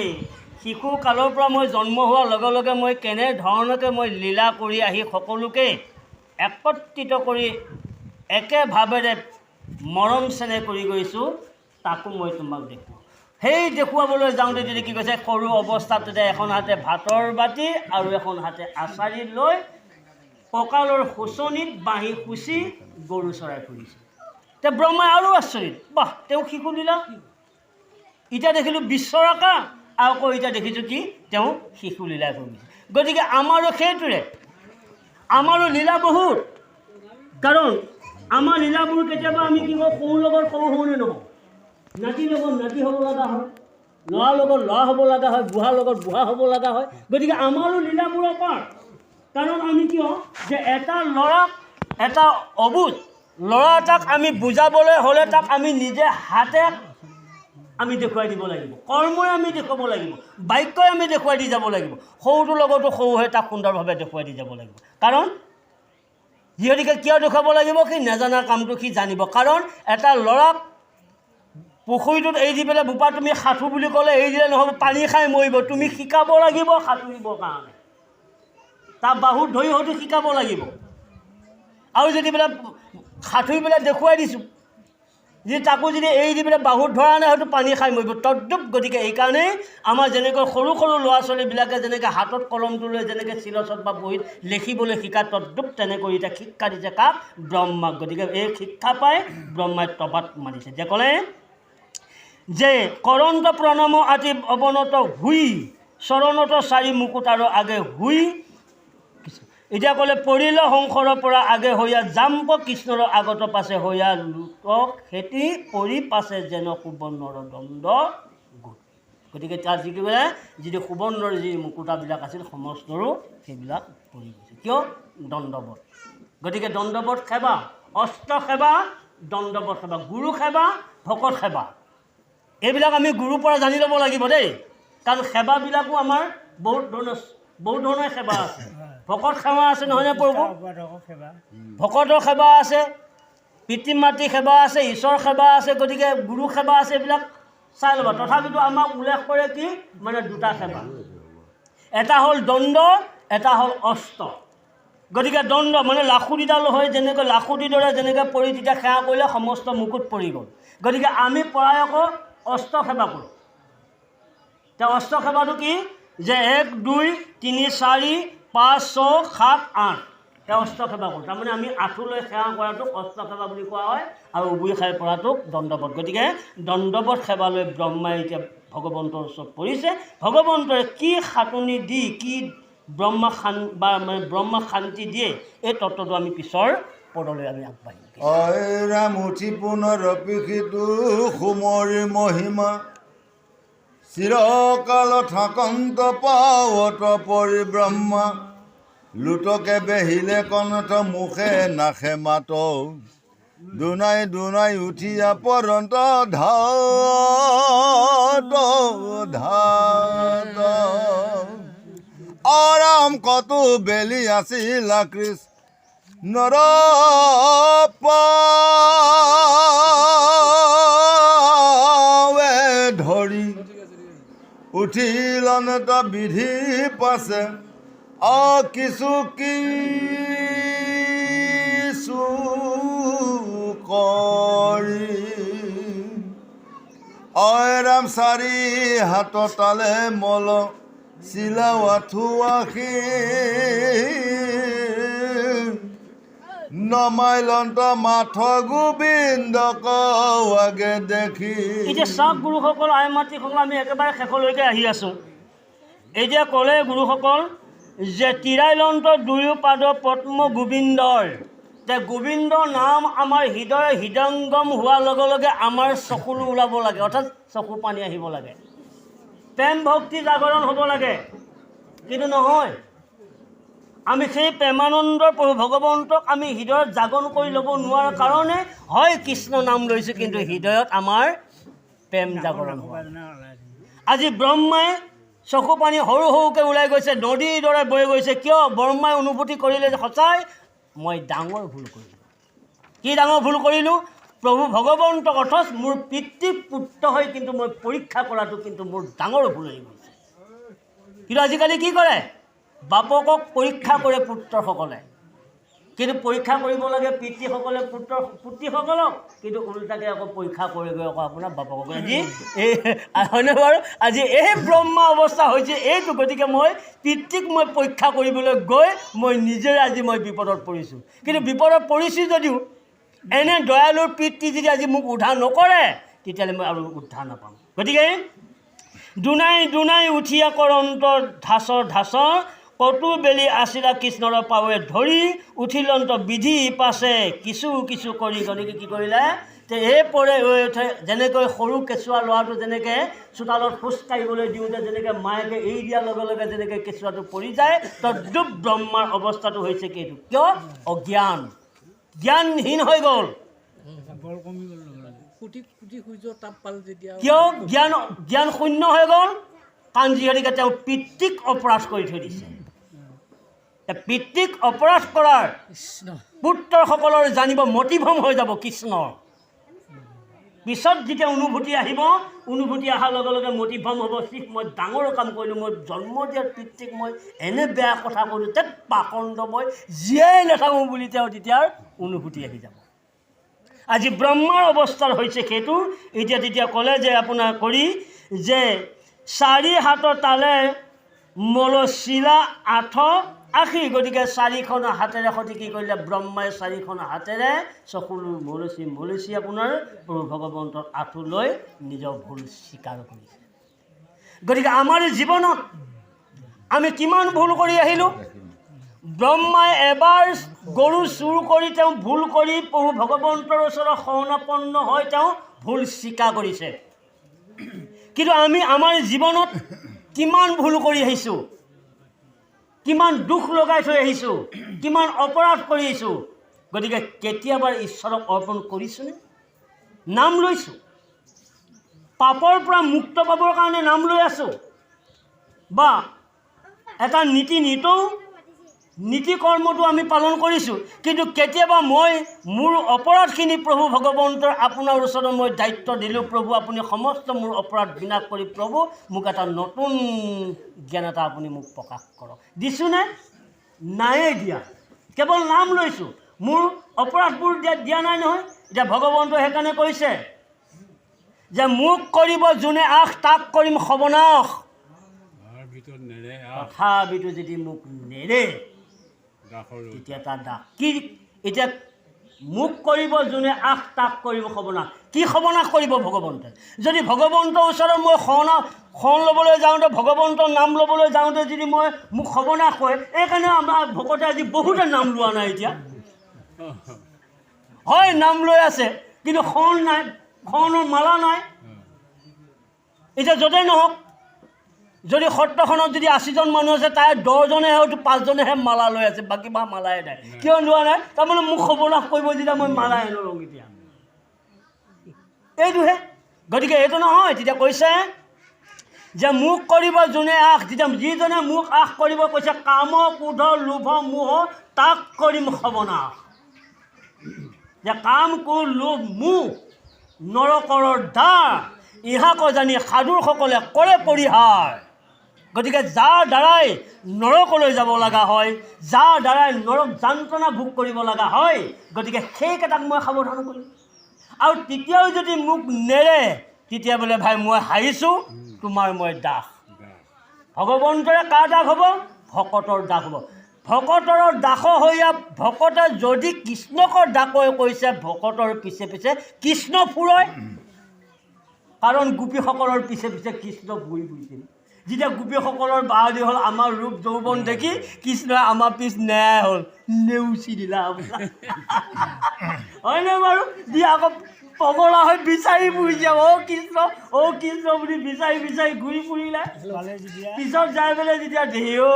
শিশু কালৰ পৰা মই জন্ম হোৱাৰ লগে লগে মই কেনেধৰণকে মই লীলা কৰি আহি সকলোকে একত্ৰিত কৰি একেভাৱেৰে মৰম চেনেহ কৰি গৈছোঁ তাকো মই তোমাক দেখুৱাওঁ। সেই দেখুৱাবলৈ যাওঁতে যদি কি কৈছে সৰু অৱস্থাটোতে এখন হাতে ভাতৰ বাতি আৰু এখন হাতে আচাৰি লৈ কঁকালৰ শোচনীত বাঁহী খুচি গৰু চৰাই ফুৰিছে। তে ব্ৰহ্মাই আৰু আচৰিত, বাহ তেওঁ শিশু লীলা। এতিয়া দেখিলোঁ বিশ্বৰকা আৰু আকৌ এতিয়া দেখিছোঁ কি তেওঁ শিশু লীলা কৰিছে। গতিকে আমাৰো সেইটোৰে আমাৰো লীলা বহুত, কাৰণ আমাৰ লীলাবোৰ কেতিয়াবা আমি কি কওঁ সৰুৰ লগত সৰুনে নহওঁ, নাতিৰ লগত নাতি হ'ব লগা হয়, ল'ৰাৰ লগত ল'ৰা হ'ব লগা হয়, বুঢ়াৰ লগত বুঢ়া হ'ব লগা হয়। গতিকে আমাৰো লীলাবোৰ অপাৰ, কাৰণ আমি কিয় যে এটা ল'ৰাক এটা অবুজ ল'ৰা এটাক আমি বুজাবলৈ হ'লে তাক আমি নিজে হাতে আমি দেখুৱাই দিব লাগিব, কৰ্মই আমি দেখুৱাব লাগিব, বাক্যই আমি দেখুৱাই দি যাব লাগিব। সৰুটোৰ লগতো সৰু হৈ তাক সুন্দৰভাৱে দেখুৱাই দি যাব লাগিব। কাৰণ যিহেতুকে কিয় দেখুৱাব লাগিব, সি নাজানা কামটো সি জানিব। কাৰণ এটা ল'ৰাক পুখুৰীটোত এৰি দি পেলাই বোপা তুমি সাঁতোৰ বুলি ক'লে এৰি দিলে নহ'ব, পানী খাই মৰিব। তুমি শিকাব লাগিব সাঁতুৰিবৰ কাৰণে, তাৰ বাহুত ধৰি হয়তো শিকাব লাগিব। আৰু যদি বোলে সাঁতুৰি পেলাই দেখুৱাই দিছোঁ, যদি তাকো যদি এৰি দি পেলাই বাহুত ধৰা নাই হয়তো পানী খাই মৰিব তদ্ৰুপ। গতিকে এইকাৰণেই আমাৰ যেনেকৈ সৰু সৰু ল'ৰা ছোৱালীবিলাকে যেনেকৈ হাতত কলমটো লৈ যেনেকৈ চিলচত বা বহীত লিখিবলৈ শিকা তদ্ৰুপ তেনেকৈ এতিয়া শিক্ষা দিছে কাক? ব্ৰহ্মাক। গতিকে এই শিক্ষা পাই ব্ৰহ্মাই তবাত মাৰিছে যে ক'লে যে কৰন্ত প্ৰণম আদি অৱনত হুই চৰণত চাৰি মুকুট আৰু আগে হুই। এতিয়া ক'লে পৰিল সংসাৰৰ পৰা আগে হৈয়া জাম্প কৃষ্ণৰ আগত পাছে হৈয়া লোক খেতি পৰি পাছে যেন সুবৰ্ণৰ দণ্ড গোট। গতিকে তাত যি ক'লে যিটো সুবৰ্ণৰ যি মুকুটাবিলাক আছিল সমস্তৰো সেইবিলাক পৰি গৈছে। কিয়? দণ্ডবধ। গতিকে দণ্ডবধ সেৱা, অস্ত্ৰ সেৱা, দণ্ডবধ সেৱা, গুৰু সেৱা, ভকত সেৱা, এইবিলাক আমি গুৰুৰ পৰা জানি ল'ব লাগিব দেই। কাৰণ সেৱাবিলাকো আমাৰ বহুত ধৰণৰ সেৱা আছে। ভকত সেৱা আছে নহয়নে প্ৰভু? ভকতৰ সেৱা আছে, পিতৃ মাতৃ সেৱা আছে, ঈশ্বৰ সেৱা আছে, গতিকে গুৰু সেৱা আছে। এইবিলাক চাই ল'বা। তথাপিতো আমাক উল্লেখ কৰে কি মানে দুটা সেৱা, এটা হ'ল দণ্ড, এটা হ'ল অস্ত্ৰ। গতিকে দণ্ড মানে লাখুটিডাল হৈ যেনেকৈ লাখুটিৰ দৰে যেনেকৈ পৰি তেতিয়া সেৱা কৰিলে সমস্ত মুকুট পৰি গ'ল। গতিকে আমি পৰাই আকৌ অস্ত্ৰ সেৱা কৰোঁ। এতিয়া অস্ত্ৰ সেৱাটো কি যে 1 2 3 4 5 6 7 8 এই অস্ত্ৰ সেৱা কৰোঁ। তাৰমানে আমি আঁঠুলৈ সেৱা কৰাটোক অস্ত্ৰ সেৱা বুলি কোৱা হয়, আৰু উবুৰি খাই পৰাটোক দণ্ডবধ। গতিকে দণ্ডবধ সেৱালৈ ব্ৰহ্মাই এতিয়া ভগৱন্তৰ ওচৰত পৰিছে। ভগৱন্তই কি সাতনি দি কি ব্ৰহ্মা শান্তি দিয়ে এই তত্ত্বটো আমি পিছৰ পদলৈ আমি আগবাঢ়িম। ৰাম উঠি পুনৰ পিখিতো সুমৰি মহিমা চিৰকাল থাকন্ত পাৱত পৰিব্ৰহ্মা লুটকে বেহিলে কণ্ঠ মুখে নাখে মাত দুনাই দুনাই উঠিয়া পৰন্ত ধাত ধাত আৰাম কতো বেলি আছিলা কৃষ্ণৰ পাৱে ধৰি উঠিলনত বিধি পাছে কিছু কিছু কৰি অৰাম চাৰি হাত তালে মল চিলাৱাঠুৱাখি নমাইলন্ত মাথ গোবিন্দ কৱাগে দেখি। এতিয়া চাওক গুৰুসকল, আই মাতৃসকল, আমি একেবাৰে শেষলৈকে আহি আছোঁ। এতিয়া ক'লে গুৰুসকল যে তিৰাইলন্ত দুয়ো পাদ পদ্ম গোবিন্দৰ, যে গোবিন্দ নাম আমাৰ হৃদয়ংগম হোৱাৰ লগে লগে আমাৰ চকুলো ওলাব লাগে, অৰ্থাৎ চকু পানী আহিব লাগে, প্ৰেম ভক্তি জাগৰণ হ'ব লাগে। কিন্তু নহয়, আমি সেই প্ৰেমানন্দৰ প্ৰভু ভগৱন্তক আমি হৃদয়ত জাগৰণ কৰি ল'ব নোৱাৰাৰ কাৰণে হয় কৃষ্ণ নাম লৈছোঁ, কিন্তু হৃদয়ত আমাৰ প্ৰেম জাগৰণ হয়। আজি ব্ৰহ্মাই চকু পানী সৰু সৰুকৈ ওলাই গৈছে, নদীৰ দৰে বৈ গৈছে। কিয়? ব্ৰহ্মাই অনুভূতি কৰিলে যে সঁচাই মই ডাঙৰ ভুল কৰিলোঁ। কি ডাঙৰ ভুল কৰিলোঁ? প্ৰভু ভগৱন্তক অথচ মোৰ পিতৃ পুত্ৰ হৈ কিন্তু মই পৰীক্ষা কৰাটো কিন্তু মোৰ ডাঙৰ ভুল হৈ গৈছে। কিন্তু আজিকালি কি কৰে? বাপকক পৰীক্ষা কৰে পুত্ৰসকলে, কিন্তু পৰীক্ষা কৰিব লাগে পিতৃসকলে পুত্ৰীসকলক, কিন্তু ওলোটাকে আকৌ পৰীক্ষা কৰেগৈ আকৌ আপোনাৰ বাপকক। আজি এই হয়নে বাৰু? আজি এই ব্ৰহ্মা অৱস্থা হৈছে এইটো। গতিকে মই পিতৃক মই পৰীক্ষা কৰিবলৈ গৈ মই নিজে আজি মই বিপদত পৰিছোঁ। কিন্তু বিপদত পৰিছোঁ যদিও এনে দয়ালুৰ পিতৃ যদি আজি মোক উদ্ধাৰ নকৰে, তেতিয়াহ'লে মই আৰু উদ্ধাৰ নাপাম। গতিকে দুনাই দুনাই উঠিয়া কৰন্ত ধাচৰ ধাচৰ কতো বেলি আছিলা কৃষ্ণৰ পাৱে ধৰি উঠিলন্ত বিধি পাছে কিছু কিছু কৰি। গতিকে কি কৰিলে? যে এই পৰে উঠে, যেনেকৈ সৰু কেঁচুৱা ল'ৰাটো যেনেকৈ চোতালত খোজ কাঢ়িবলৈ দিওঁতে যেনেকৈ মায়েকে এৰি দিয়াৰ লগে লগে যেনেকৈ কেঁচুৱাটো পৰি যায়, তদ্ৰূপ ব্ৰহ্মাৰ অৱস্থাটো হৈছে কি? এইটো কিয়? অজ্ঞান, জ্ঞানহীন হৈ গ'ল। কিয় জ্ঞান শূন্য হৈ গ'ল? কাৰণ যিহেতুকে তেওঁ পিতৃক অপৰাধ কৰি থৈ দিছে। পিতৃক অপৰাধ কৰাৰ পুত্ৰসকলৰ জানিব মতিভ্ৰম হৈ যাব কৃষ্ণৰ। পিছত যেতিয়া অনুভূতি আহিব, অনুভূতি অহাৰ লগে লগে মতিভ্ৰম হ'ব, ঠিক মই ডাঙৰ কাম কৰিলোঁ, মই জন্ম দিয়াৰ পিতৃক মই এনে বেয়া কথা কৰিলোঁ, তাত পাখণ্ড মই জীয়াই নাথাকোঁ বুলি তেওঁ তেতিয়াৰ অনুভূতি আহি যাব। আজি ব্ৰহ্মাৰ অৱস্থাৰ হৈছে সেইটো। এতিয়া তেতিয়া ক'লে যে আপোনাৰ কৰি যে চাৰি হাতৰ তালে মল চিলা আঠ আশী। গতিকে চাৰিখন হাতেৰে সৈতে কি কৰিলে? ব্ৰহ্মাই চাৰিখন হাতেৰে চকুলো মলচি আপোনাৰ প্ৰভু ভগৱন্তৰ আঁঠু লৈ নিজৰ ভুল স্বীকাৰ কৰিছে। গতিকে আমাৰ জীৱনত আমি কিমান ভুল কৰি আহিলোঁ। ব্ৰহ্মাই এবাৰ গৰু চুৰ কৰি তেওঁ ভুল কৰি প্ৰভু ভগৱন্তৰ ওচৰত শৰণাপন্ন হৈ তেওঁ ভুল স্বীকাৰ কৰিছে। কিন্তু আমি আমাৰ জীৱনত কিমান ভুল কৰি আহিছোঁ, কিমান দুখ লগাই থৈ আহিছোঁ, কিমান অপৰাধ কৰি আহিছোঁ। গতিকে কেতিয়াবা ঈশ্বৰক অৰ্পণ কৰিছোঁনে? নাম লৈছোঁ, পাপৰ পৰা মুক্ত পাবৰ কাৰণে নাম লৈ আছোঁ, বা এটা নীতি কৰ্মটো আমি পালন কৰিছোঁ। কিন্তু কেতিয়াবা মই মোৰ অপৰাধখিনি প্ৰভু ভগৱন্তৰ আপোনাৰ ওচৰত মই দায়িত্ব দিলোঁ, প্ৰভু আপুনি সমস্ত মোৰ অপৰাধ বিনাশ কৰি প্ৰভু মোক এটা নতুন জ্ঞান এটা আপুনি মোক প্ৰকাশ কৰক। দিছোঁনে? নায়ে দিয়া, কেৱল নাম লৈছোঁ, মোৰ অপৰাধবোৰ দিয়া নাই নহয়। এতিয়া ভগৱন্তই সেইকাৰণে কৈছে যে মোক কৰিব যোনে আশ তাক কৰিম সৰ্বনাশ, তথাপিতো যদি মোক নেৰে তেতিয়া তাৰ দাস কি? এতিয়া মোক কৰিব যোনে আশ তাক কৰিব সৰ্বনাশ। কি সৰ্বনাশ কৰিব ভগৱন্তই? যদি ভগৱন্তৰ ওচৰত মই শৰণ ল'বলৈ যাওঁতে, ভগৱন্তৰ নাম ল'বলৈ যাওঁতে যদি মোক সৰ্বনাশ হয়, এইকাৰণে আমাৰ ভকতে আজি বহুতে নাম লোৱা নাই। এতিয়া হয় নাম লৈ আছে, কিন্তু শৰণ নাই, শৰণৰ মালা নাই। এতিয়া য'তেই নহওক যদি সত্ৰখনত যদি 80জন মানুহ আছে তাই 10জনেহে হয়তো 5জনেহে মালা লৈ আছে, বাকী বা মালাই নাই। কিয় লোৱা নাই? তাৰমানে মোক সৰ্বনাশ কৰিব যেতিয়া মই মালাই নলওঁ এতিয়া, এইটোহে। গতিকে এইটো নহয়। তেতিয়া কৈছে যে মোক কৰিব যোনে আশ, যেতিয়া যিজনে মোক আশ কৰিব কৈছে কাম ক্ৰোধ লোভ মোহ তাক কৰিম সৰ্বনাশ। যে কাম ক্ৰোধ লোভ মোহ নৰকৰ দ্বাৰ ইহাক জানি সাধুসকলে কৰে পৰিহাৰ। গতিকে যাৰ দ্বাৰাই নৰকলৈ যাব লগা হয়, যাৰ দ্বাৰাই নৰক যান্ত্ৰণা ভোগ কৰিব লগা হয়, গতিকে সেইকেইটাক মই সাৱধান কৰিম। আৰু তেতিয়াও যদি মোক নেৰে তেতিয়া বোলে ভাই মই হাৰিছোঁ, তোমাৰ মই দাস। ভগৱন্তৰে কাৰ দাস হ'ব? ভকতৰ দাস হ'ব। ভকতৰ দাস হৈয়া ভকতে যদি কৃষ্ণকৰ দাসৈ কৈছে ভকতৰ পিছে পিছে কৃষ্ণ ফুৰয়। কাৰণ গোপীসকলৰ পিছে পিছে কৃষ্ণ ফুৰি ফুৰিছিল। যেতিয়া গোপীসকলৰ বাহাদুৰি হ'ল, আমাৰ ৰূপ যৌৱন দেখি কৃষ্ণই আমাৰ পিছ নেয়াই হ'ল, নেউচি দিলা হয়নে বাৰু? দি আকৌ পগলা হৈ বিচাৰি ফুৰিছে, অ' কৃষ্ণ বুলি বিচাৰি বিচাৰি ঘূৰি ফুৰিলে। পিছত যাই পেলাই যেতিয়া দেহি ঐ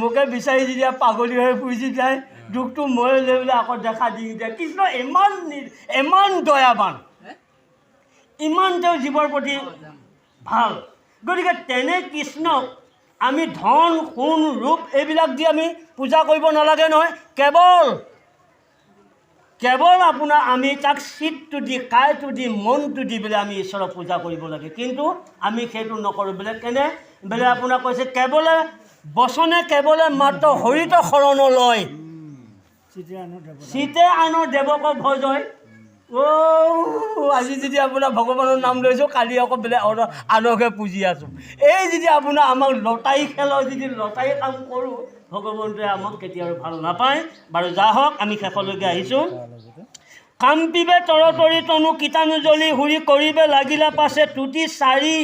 মোকে বিচাৰি যেতিয়া পাগলী হৈ ফুৰিছিল যায়, দুখটো মই লৈ পেলাই আকৌ দেখা দি দিয়ে। কৃষ্ণ ইমান দয়াবান, ইমান তেওঁ জীৱৰ প্ৰতি ভাল। গতিকে তেনে কৃষ্ণক আমি ধন সোণ ৰূপ এইবিলাক দি আমি পূজা কৰিব নালাগে নহয়। কেৱল আপোনাৰ আমি তাক চিতটো দি কাইটো দি মনটো দি পেলাই আমি ঈশ্বৰক পূজা কৰিব লাগে। কিন্তু আমি সেইটো নকৰোঁ। বোলে আপোনাক কৈছে কেৱলে বচনে কেৱলে মাত্ৰ হৰিত শৰণ লয়, চিতে আনৰ দেৱক ভজয়। আজি যদি আপোনাৰ ভগৱানৰ নাম লৈছোঁ, কালি আকৌ বেলেগ আনকহে পুজি আছোঁ। এই যদি আপোনাৰ আমাক লটাৰী খেলৰ যদি লটাৰী কাম কৰোঁ, ভগৱন্তই আমাক কেতিয়াও ভাল নাপায়। বাৰু যা হওক, আমি শেষলৈকে আহিছোঁ। কাম্পিবে তৰতৰি তনু কীটাণু জ্বলি হুৰি কৰিবে লাগিলা পাছে তুতি চাৰি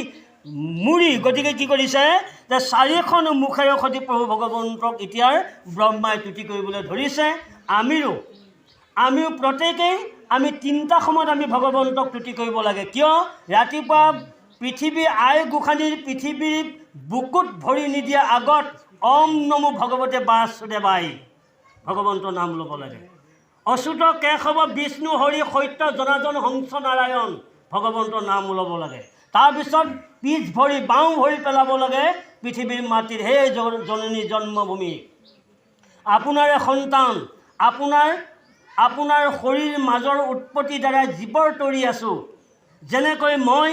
মুৰি। গতিকে কি কৰিছে যে 4খন মুখেৰে সতি প্ৰভু ভগৱন্তক এতিয়াৰ ব্ৰহ্মাই তুতি কৰিবলৈ ধৰিছে। আমিও প্ৰত্যেকেই আমি 3টা সময়ত আমি ভগৱন্তক তুতি কৰিব লাগে। কিয়? ৰাতিপুৱা পৃথিৱীৰ আই গোসাঁনীৰ পৃথিৱীৰ বুকুত ভৰি নিদিয়া আগত ওম নমো ভগৱতে বাসুদেৱাই ভগৱন্তৰ নাম ল'ব লাগে। অচ্যুত কেশৱ বিষ্ণু হৰি সত্য জনাৰ্দন হংস নাৰায়ণ ভগৱন্তৰ নাম ল'ব লাগে। তাৰপিছত পিছ ভৰি বাওঁ ভৰি পেলাব লাগে পৃথিৱীৰ মাটিৰ, হে জননী জন্মভূমি, আপোনাৰে সন্তান, আপোনাৰ শৰীৰ মাজৰ উৎপত্তিৰ দ্বাৰাই জীৱৰ তৰি আছোঁ। যেনেকৈ মই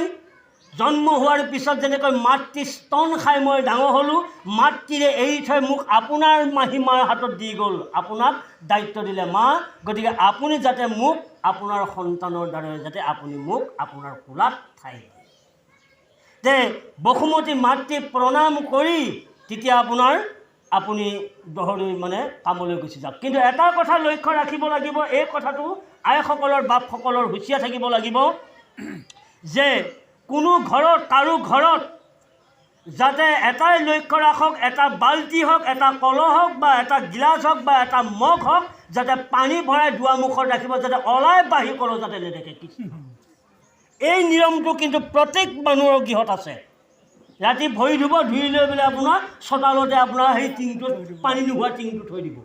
জন্ম হোৱাৰ পিছত যেনেকৈ মাতৃ স্তন খাই মই ডাঙৰ হ'লোঁ, মাতৃৰে এৰি থৈ মোক আপোনাৰ মাহী মাৰ হাতত দি গ'ল, আপোনাক দায়িত্ব দিলে মা। গতিকে আপুনি যাতে মোক আপোনাৰ সন্তানৰ দ্বাৰা যাতে আপুনি মোক আপোনাৰ কোলাত ঠাই যে বসুমতী মাতৃ প্ৰণাম কৰি তেতিয়া আপুনি দহৰি মানে কামলৈ গুচি যাওক। কিন্তু এটা কথা লক্ষ্য ৰাখিব লাগিব, এই কথাটো আইসকলৰ বাপসকলৰ হুঁচিয়াৰ থাকিব লাগিব যে কাৰো ঘৰত যাতে এটাই লক্ষ্য ৰাখক, এটা বাল্টি হওক, এটা কলহ হওক বা এটা গিলাচ হওক বা এটা মগ হওক, যাতে পানী ভৰাই দুৱাৰমুখত ৰাখিব, যাতে ওলাই বাঢ়ি কলহ যাতে নেদেখে। এই নিয়মটো কিন্তু প্ৰত্যেক মানুহৰ গৃহত আছে। ৰাতি ভৰি ধুব, ধুই লৈ পেলাই আপোনাৰ চোতালতে আপোনাৰ সেই টিংটোত পানী নোহোৱা টিংটো থৈ দিব।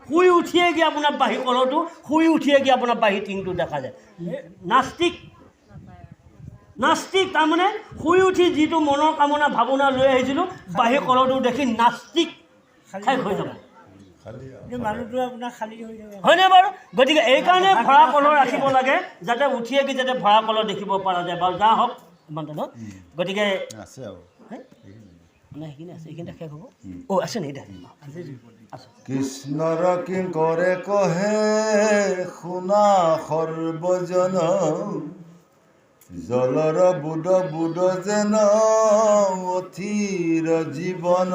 শুই উঠিয়ে গৈ আপোনাৰ বাঢ়ি কলহটো, শুই উঠিয়ে গৈ আপোনাৰ বাঢ়ি টিংটো দেখা যায়। নাস্তিক তাৰমানে শুই উঠি যিটো মনৰ কামনা ভাৱনা লৈ আহিছিলোঁ, বাঢ়ি কলহটো দেখি নাস্তিক শেষ হৈ যাব, মানুহটো আপোনাৰ খালী হৈ যাব, হয়নে বাৰু? গতিকে এইকাৰণে ভৰা কলহ ৰাখিব লাগে, যাতে উঠিয়ে গৈ যাতে ভৰা কলহ দেখিব পৰা যায়। বাৰু যা হওক ইমানতে ন। গতিকে আছে সেইখিনি আছে, এইখিনিতে শেষ হ'ব। আছে নি কৃষ্ণৰ কি কৰে কহে শুনা সৰ্বজন, জলৰ বুদ যেন অথিৰ জীৱন,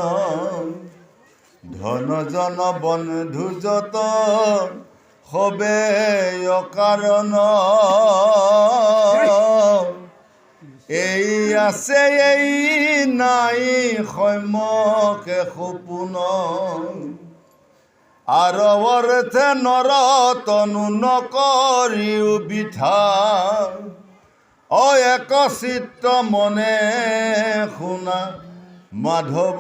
ধন জন বন্ধু যত হবে অকাৰণ, এই আছে এই নাই সম্যকে সপোন, আৰু অৰ্থে নৰ তনু নকৰিও বিঠা, এক চিত্ত মনে শুনা মাধৱৰ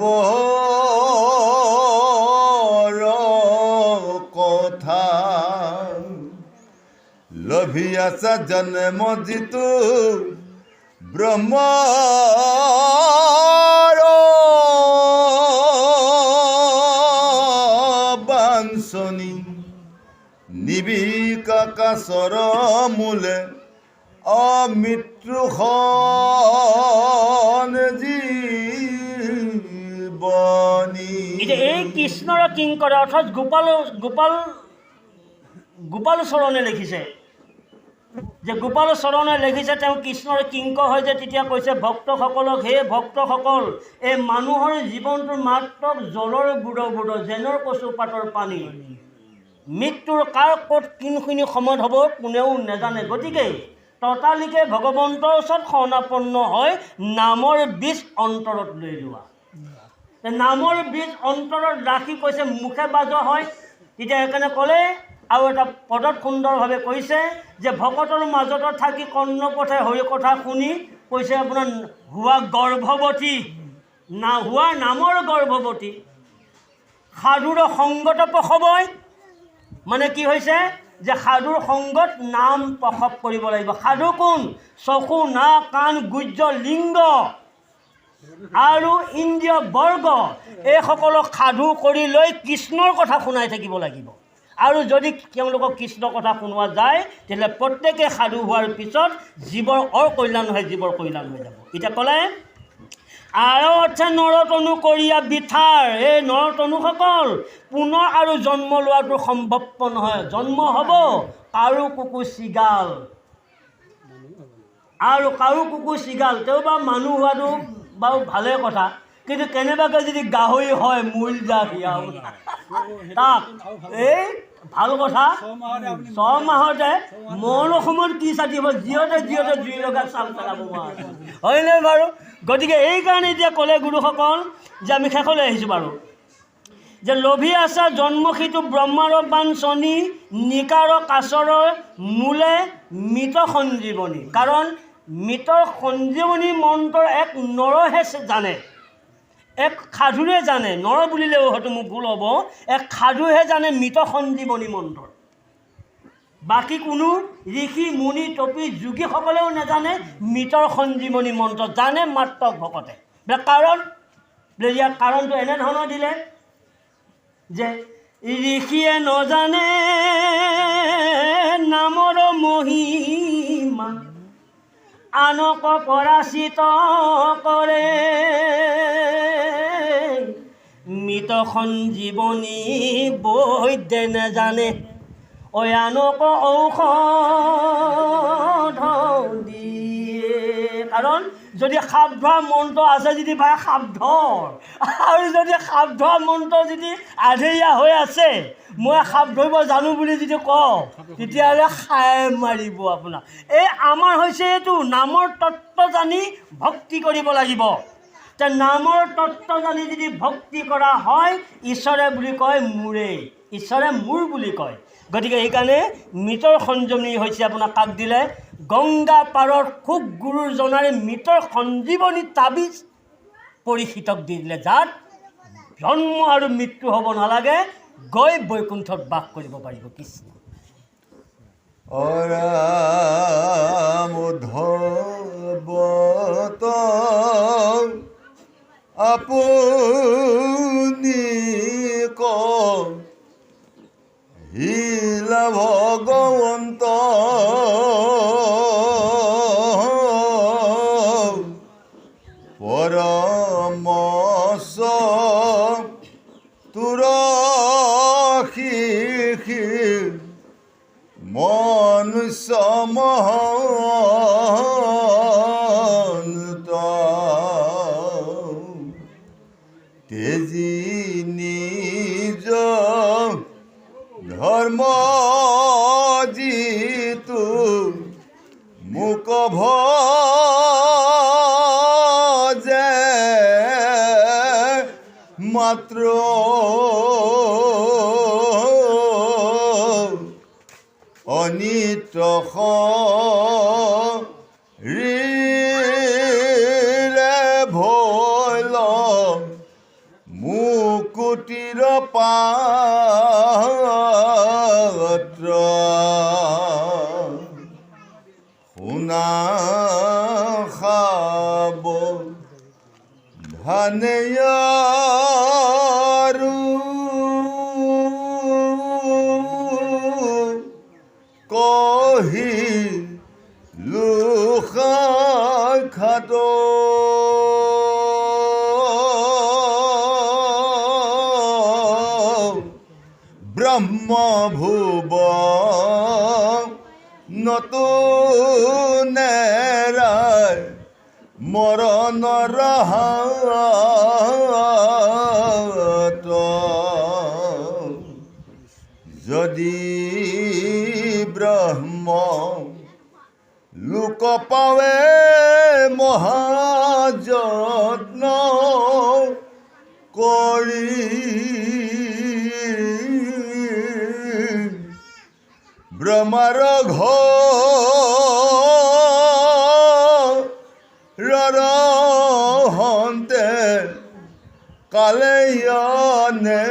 কথা লভি আছা জন্ম যিটো ব্ৰহ্মৰ বাঞ্ছনী নিবিকাকাশৰ মূলে অমৃত্যুখন জীৱনী। এতিয়া এই কৃষ্ণৰ কিংকৰ অৰ্থাৎ গোপাল চৰণে লিখিছে যে গোপাল চৰণে লিখিছে তেওঁ কৃষ্ণৰ কিংকৰ হয় যে তেতিয়া কৈছে ভক্তসকলক, হে ভক্তসকল, এই মানুহৰ জীৱনটো মাত্ৰ জলৰ বুৰ যেনৰ কচু পাতৰ পানী, মৃত্যুৰ কাৰ ক'ত কোনখিনি সময়ত হ'ব কোনেও নাজানে। গতিকে ততালিকে ভগৱন্তৰ ওচৰত শৰণাপন্ন হয় নামৰ বীজ অন্তৰত লৈ লোৱা। নামৰ বীজ অন্তৰত ৰাখি কৈছে মুখে বাজ হয়। তেতিয়া সেইকাৰণে ক'লে আৰু এটা পদত সুন্দৰভাৱে কৈছে যে ভকতৰ মাজত থাকি কৰ্ণপথে হৰি কথা শুনি কৈছে আপোনাৰ হোৱা গৰ্ভৱতী হোৱা নামৰ গৰ্ভৱতী সাধুৰ সংগত প্ৰসৱই, মানে কি হৈছে যে সাধুৰ সংগত নাম প্ৰসৱ কৰিব লাগিব। সাধু কোন? চকু, নাক, কাণ, গুহ্য, লিংগ আৰু ইন্দ্ৰিয় বৰ্গ এইসকলক সাধু কৰি লৈ কৃষ্ণৰ কথা শুনাই থাকিব লাগিব। আৰু যদি তেওঁলোকক কৃষ্ণৰ কথা শুনোৱা যায় তেতিয়াহ'লে প্ৰত্যেকে সাধু হোৱাৰ পিছত জীৱৰ অকল্যাণ হয়, জীৱৰ কল্যাণ হৈ যাব। এতিয়া ক'লে আৰু অৰ্থে নৰতনু কৰিয়া বিথাৰ, এই নৰতনুসকল পুনৰ আৰু জন্ম লোৱাটো সম্ভৱ নহয়। জন্ম হ'ব কাৰু কুকুৰ চিগাল আৰু কাৰু কুকুৰ চিগাল, তেওঁ বা মানুহ হোৱাটো বাৰু ভালে কথা, কিন্তু কেনেবাকৈ যদি গাহৰি হয় মূল যাক তাক এই ভাল কথা 6 মাহতে মন অসমত কি চাটিব, জিৰতে জুই লগা চাল পেলাব হয়নে বাৰু? গতিকে এইকাৰণে এতিয়া ক'লে গুৰুসকল যে আমি শেষলৈ আহিছোঁ বাৰু যে লভি আছা জন্মসিতু ব্ৰহ্মাৰ বাঞ্ছনী নিকাৰ কাছৰৰ মূলে মৃত সঞ্জীৱনী। কাৰণ মৃত সঞ্জীৱনী মন্ত্ৰৰ এক নৰহে জানে, এক সাধুৰে জানে। নৰ বুলিলেও হয়তো মোক ভুল হ'ব, এক সাধুহে জানে মৃত সঞ্জীৱনী মন্ত্ৰ। বাকী কোনো ঋষি মুনি তপী যোগীসকলেও নাজানে মৃতৰ সঞ্জীৱনী মন্ত্ৰ, জানে মাত্ৰ ভকতে। কাৰণ ইয়াৰ কাৰণটো এনেধৰণৰ দিলে যে ঋষিয়ে নজানে নামৰ মহিমা আনক পৰাচিত কৰে, মৃত সঞ্জীৱনী বৈদ্যে নেজানে আনক ঔষধ দিয়ে। কাৰণ যদি সাপ ধোৱা মন্ত্ৰ আছে যদি ভাই সাপ ধৰ, আৰু যদি সাপ ধোৱা মন্ত্ৰ যদি আধেৰীয়া হৈ আছে, মই সাপ ধৰিব জানো বুলি যদি কওঁ তেতিয়াহ'লে খাই মাৰিব আপোনাক। এই আমাৰ হৈছে এইটো নামৰ তত্ত্ব জানি ভক্তি কৰিব লাগিব। তে নামৰ তত্ত্ব জানি যদি ভক্তি কৰা হয় ঈশ্বৰে বুলি কয় মোৰে, ঈশ্বৰে মোৰ বুলি কয়। গতিকে সেইকাৰণে মৃতৰ সঞ্জীৱনী হৈছে আপোনাক কাক দিলে? গংগা পাৰৰ খুব গুৰুৰ জনাৰে মৃতৰ সঞ্জীৱনী তাবিজ পৰীক্ষিতক দি দিলে, যাত জন্ম আৰু মৃত্যু হ'ব নালাগে, গৈ বৈকুণ্ঠত বাস কৰিব পাৰিব কৃষ্ণ। অৰামধৱত আপুনি কহিলা ভগৱন্ত পৰমশ তুৰসী মনুষ্য মহন্ত তেজি নিজ ধৰ্ম যিটো মোক ভজে মাত্ৰ অনিত শৰীৰে ভয় জ্যোতিৰ পাত্ৰ সোণা খাব ধানেয়াৰু কহি লোখাখাত ব্ৰহ্মভুৱ নতুনেৰাই মৰণৰ হাত যদি ব্ৰহ্ম লোক পাৱে মহাযত্ন কৰি ব্ৰহ্মাৰ ঘৰহন্তে কালেয়নে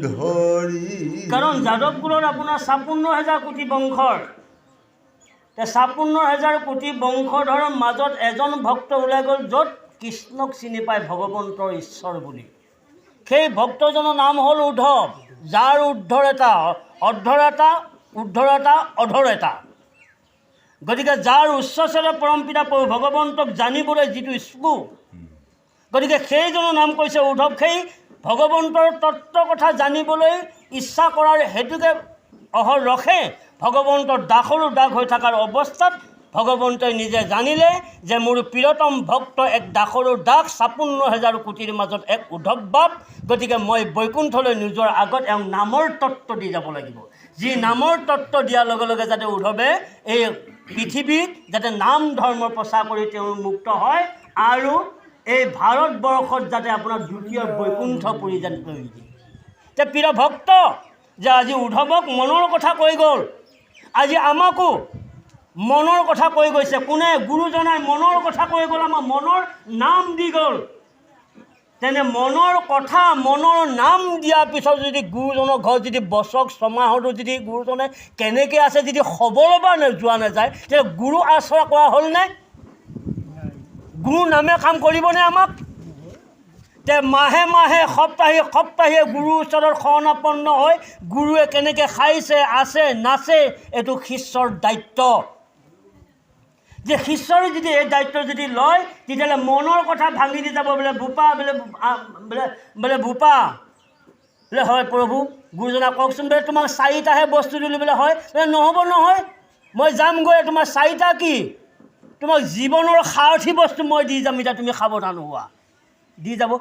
ধৰি। কাৰণ যাদৱকুলত আপোনাৰ 56,000 কোটি বংশৰ 56,000 কোটি বংশধৰৰ মাজত এজন ভক্ত ওলাই গ'ল য'ত কৃষ্ণক চিনি পায় ভগৱন্তৰ ঈশ্বৰ বুলি। সেই ভক্তজনৰ নাম হ'ল উদ্ধৱ, যাৰ উদ্ধৰ এটা অধৰ এটা। গতিকে যাৰ উচ্চস্বৰে পৰমপিতা প্ৰভু ভগৱন্তক জানিবলৈ যিটো ইচ্ছুক, গতিকে সেইজনৰ নাম কৈছে উদ্ধৱ। সেই ভগৱন্তৰ তত্ত্ব কথা জানিবলৈ ইচ্ছা কৰাৰ হেতুকে অহৰহে ভগৱন্তৰ দাসৰো দাস হৈ থকাৰ অৱস্থাত ভগৱন্তই নিজে জানিলে যে মোৰ প্ৰিয়তম ভক্ত এক দাসৰো দাস, 56,000 কোটিৰ মাজত এক উদ্ধৱ বাপ। গতিকে মই বৈকুণ্ঠলৈ নিজৰ আগত এওঁ নামৰ তত্ত্ব দি যাব লাগিব। যি নামৰ তত্ত্ব দিয়াৰ লগে লগে যাতে উদ্ধৱে এই পৃথিৱীত যাতে নাম ধৰ্ম প্ৰচাৰ কৰি তেওঁ মুক্ত হয় আৰু এই ভাৰতবৰ্ষত যাতে আপোনাৰ দ্বিতীয় বৈকুণ্ঠ পুৰী যেন কৰি দিয়ে। এতিয়া প্ৰিয় ভক্ত যে আজি উদ্ধৱক মনৰ কথা কৈ গ'ল, আজি আমাকো মনৰ কথা কৈ গৈছে। কোনে? গুৰুজনাই মনৰ কথা কৈ গ'ল, আমাৰ মনৰ নাম দি গ'ল। তেনে মনৰ কথা মনৰ নাম দিয়াৰ পিছত যদি গুৰুজনৰ ঘৰত যদি বছক ছমাহতো যদি গুৰুজনে কেনেকৈ আছে যদি খবৰ বা যোৱা নাযায়, তেতিয়া গুৰু আশ্ৰয় কৰা হ'লনে? গুৰু নামে কাম কৰিবনে আমাক? তে মাহে মাহে সপ্তাহে গুৰুৰ ওচৰত শৰণাপন্ন হৈ গুৰুৱে কেনেকৈ খাইছে আছে নাচে এইটো শিষ্যৰ দায়িত্ব। যে শিষ্যৰে যদি এই দায়িত্ব যদি লয় তেতিয়াহ'লে মনৰ কথা ভাঙি দি যাব। বোলে ভূপা বোলে ভূপা বোলে হয় প্ৰভু, গুৰুজনাক কওকচোন বোলে তোমাক 4টাহে বস্তু দিলোঁ বোলে হয়। বোলে নহ'ব নহয়, মই যামগৈ, তোমাৰ 4টা কি? তোমাক জীৱনৰ সাৰথি বস্তু মই দি যাম, এতিয়া তুমি সাৱধান হোৱা। দি যাব।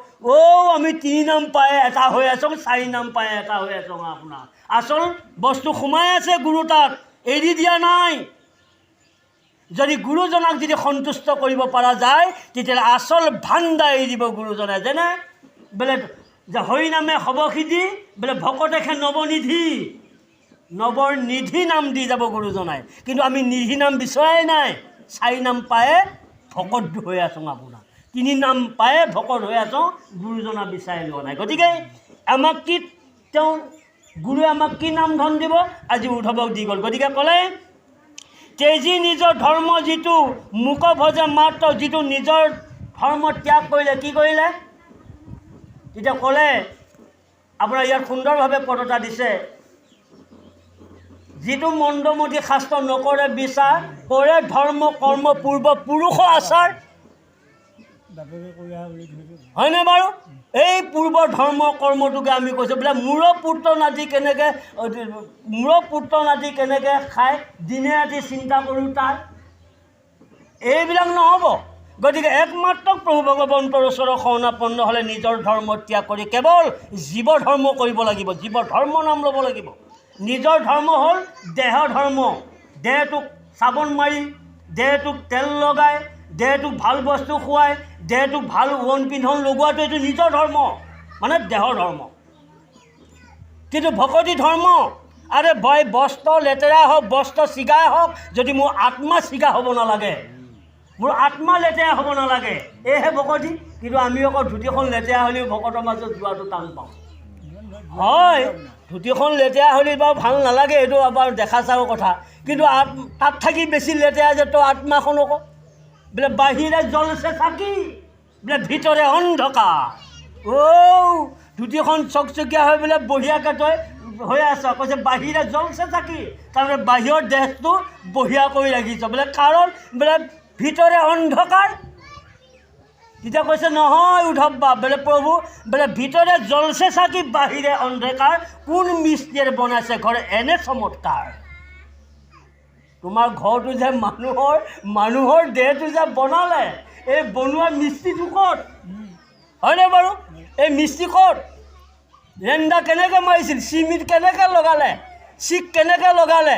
আমি 3 নাম পাই এটা হৈ আছোঁ, 4 নাম পাই এটা হৈ আছোঁ। আপোনাৰ আচল বস্তু সোমাই আছে গুৰু তাত, এৰি দিয়া নাই। যদি গুৰুজনাক যদি সন্তুষ্ট কৰিব পৰা যায় তেতিয়াহ'লে আচল ভাণ্ডাৰ এৰি দিব গুৰুজনে। যেনে বোলে যে হৰি নামে হবসিদ্ধি, বোলে ভকতেখে নৱৰ নিধি নাম দি যাব গুৰুজনাই। কিন্তু আমি নিধি নাম বিচৰাই নাই, 4 নাম পায়ে ভকত হৈ আছোঁ। আপোনাৰ 3 নাম পায়ে ভকত হৈ আছোঁ, গুৰুজনা বিচাৰি লোৱা নাই। গতিকে আমাক কি তেওঁ গুৰুৱে আমাক কি নাম ধন দিব? আজি উদ্ধৱক দি গ'ল। গতিকে ক'লে তেজি নিজৰ ধৰ্ম যিটো মুখ ভজে মাত্ৰ, যিটো নিজৰ ধৰ্ম ত্যাগ কৰিলে, কি কৰিলে? তেতিয়া ক'লে আপোনাৰ ইয়াত সুন্দৰভাৱে পদ এটা দিছে, যিটো মন্দমতি শাস্ত্ৰ নকৰে বিচাৰ, কৰে ধৰ্ম কৰ্ম পূৰ্ব পুৰুষ আচাৰ। হয়নে বাৰু? এই পূৰ্ব ধৰ্ম কৰ্মটোকে আমি কৈছোঁ বোলে মূৰ পুত্ৰ নাতি কেনেকৈ খায়, দিনে ৰাতি চিন্তা কৰোঁ তাৰ। এইবিলাক নহ'ব। গতিকে একমাত্ৰ প্ৰভু ভগৱন্তৰ ওচৰত শৰণাপন্ন হ'লে নিজৰ ধৰ্ম ত্যাগ কৰি কেৱল জীৱ ধৰ্ম কৰিব লাগিব, জীৱ ধৰ্ম নাম ল'ব লাগিব। নিজৰ ধৰ্ম হ'ল দেহ ধৰ্ম। দেহটোক চাবোন মাৰি, দেহটোক তেল লগাই, দেহটোক ভাল বস্তু খুৱাই, দেহটোক ভাল ওৱন পিন্ধন লগোৱাটো এইটো নিজৰ ধৰ্ম, মানে দেহৰ ধৰ্ম। কিন্তু ভকতি ধৰ্ম আৰে বস্ত্ৰ লেতেৰা হওক, বস্ত্ৰ চিগাই হওক, যদি মোৰ আত্মা চিগা হ'ব নালাগে, মোৰ আত্মা লেতেৰা হ'ব নালাগে, এহে ভকতি। কিন্তু আমি আকৌ ধুতিখন লেতেৰা হ'লেও ভকতৰ মাজত যোৱাটো টান পাওঁ। হয় ধুতিখন লেতেৰা হ'লে বাৰু ভাল নালাগে, এইটো বাৰু দেখা চাওঁ কথা, কিন্তু তাত থাকি বেছি লেতেৰা যে তই আত্মাখন আকৌ বোলে বাহিৰে জ্বলছে চাকি বোলে ভিতৰে অন্ধকাৰ। ধুতিখন চকচকীয়া হৈ বোলে বঢ়িয়াকৈ তই হৈ আছ, কৈছে বাহিৰে জ্বলছে চাকি, তাৰমানে বাহিৰৰ দেহটো বঢ়িয়া কৰি ৰাখিছ বোলে, কাৰণ বোলে ভিতৰে অন্ধকাৰ। তেতিয়া কৈছে নহয় উদ্ধৱ বাপ, বোলে প্ৰভু বোলে ভিতৰে জ্বলছে চাকি বাহিৰে অন্ধকাৰ, কোন মিস্ত্ৰীয়ে বনাইছে ঘৰ এনে চমৎকাৰ। তোমাৰ ঘৰটো যে মানুহৰ দেহটো যে বনালে, এই বনোৱা মিস্ত্ৰীটো ক'ত? হয়নে বাৰু? এই মিস্ত্ৰী ক'ত? ৰেন্দা কেনেকৈ মাৰিছিল, চিমিট কেনেকৈ লগালে, চিক কেনেকৈ লগালে,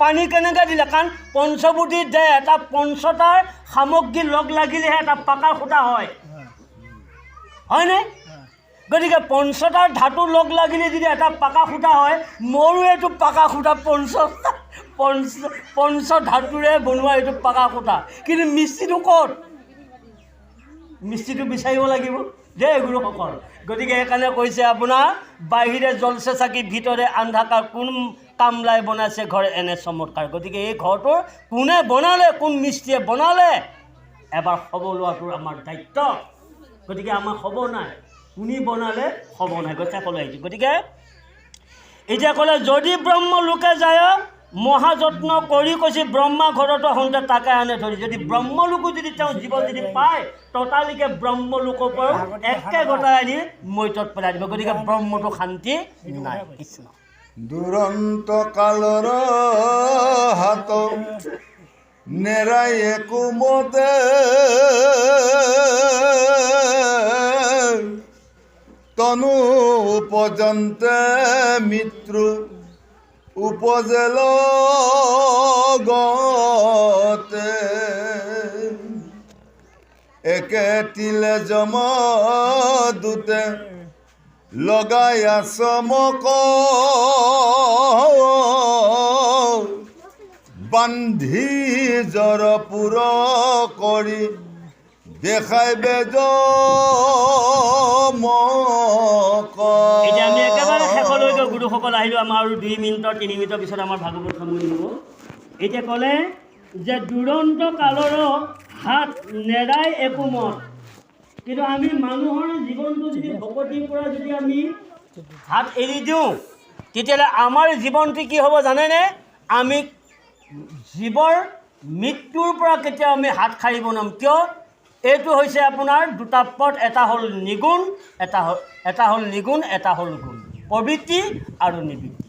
পানী কেনেকৈ দিলে, কাৰণ পঞ্চবুদ্ধি দে এটা পঞ্চতাৰ সামগ্ৰী লগ লাগিলেহে এটা পাকাৰ খুঁটা হয়, হয়নে? গতিকে পঞ্চতাৰ ধাতু লগ লাগিলে যদি এটা পাকা খুঁটা হয়, মোৰো এইটো পাকা খুঁটা পঞ্চ ধাতুৰে বনোৱা এইটো পাকা খুঁটা, কিন্তু মিস্ত্ৰীটো ক'ত? মিস্ত্ৰীটো বিচাৰিব লাগিব দেই গুৰুসকল। গতিকে সেইকাৰণে কৈছে আপোনাৰ বাহিৰে জ্বলছে চাকি ভিতৰে আন্ধাকাৰ, কোন কামলাই বনাইছে ঘৰ এনে চমৎকাৰ। গতিকে এই ঘৰটোৰ কোনে বনালে, কোন মিস্ত্ৰীয়ে বনালে, এবাৰ খবৰ লোৱাটোৰ আমাৰ দায়িত্ব। গতিকে আমাৰ খবৰ নাই, কোনে বনালে খবৰ নাই, গতিকে ক'লে আহিছোঁ। গতিকে এতিয়া ক'লে যদি ব্ৰহ্ম লোকে যায় মহাযত্ন কৰি কৈছে ব্ৰহ্মা ঘৰতো হওঁতে তাকে আনে ধৰি। যদি ব্ৰহ্মলোকো যদি তেওঁ জীৱ যদি পায়, ততালিকে ব্ৰহ্মলোকৰ পৰা একে গতাই আনি মৈতত পেলাই দিব। গতিকে ব্ৰহ্মটো শান্তি নাই। কৃষ্ণ দুৰন্ত কালৰ হাত নেৰাই একোমতে তনু উপজন্তে মৃত্যু উপজেল গতে একে তিলে জম দুতে লগাই আচমক বান্ধি জৰ পুৰ কৰি দেখাই বেজমক। এতিয়া আমি একেবাৰে শেষলৈকে গুৰুসকল আহিলোঁ। আমাৰ আৰু 2 মিনিটৰ 3 মিনিটৰ পিছত আমাৰ ভাগৱত সামৰি দিব। এতিয়া ক'লে যে দুৰন্ত কালৰ হাত নেৰাই একোমত, কিন্তু আমি মানুহৰ জীৱনটো যদি ভকতিৰ পৰা যদি আমি হাত এৰি দিওঁ, তেতিয়াহ'লে আমাৰ জীৱনটো কি হ'ব জানেনে? আমি জীৱৰ মৃত্যুৰ পৰা কেতিয়াও আমি হাত সাৰিব নোৱাৰিম। কিয়? এইটো হৈছে আপোনাৰ দুটা পদ, এটা হ'ল নিগুণ, এটা হ'ল নিগুণ, এটা হ'ল গুণ, প্ৰবৃত্তি আৰু নিবৃত্তি।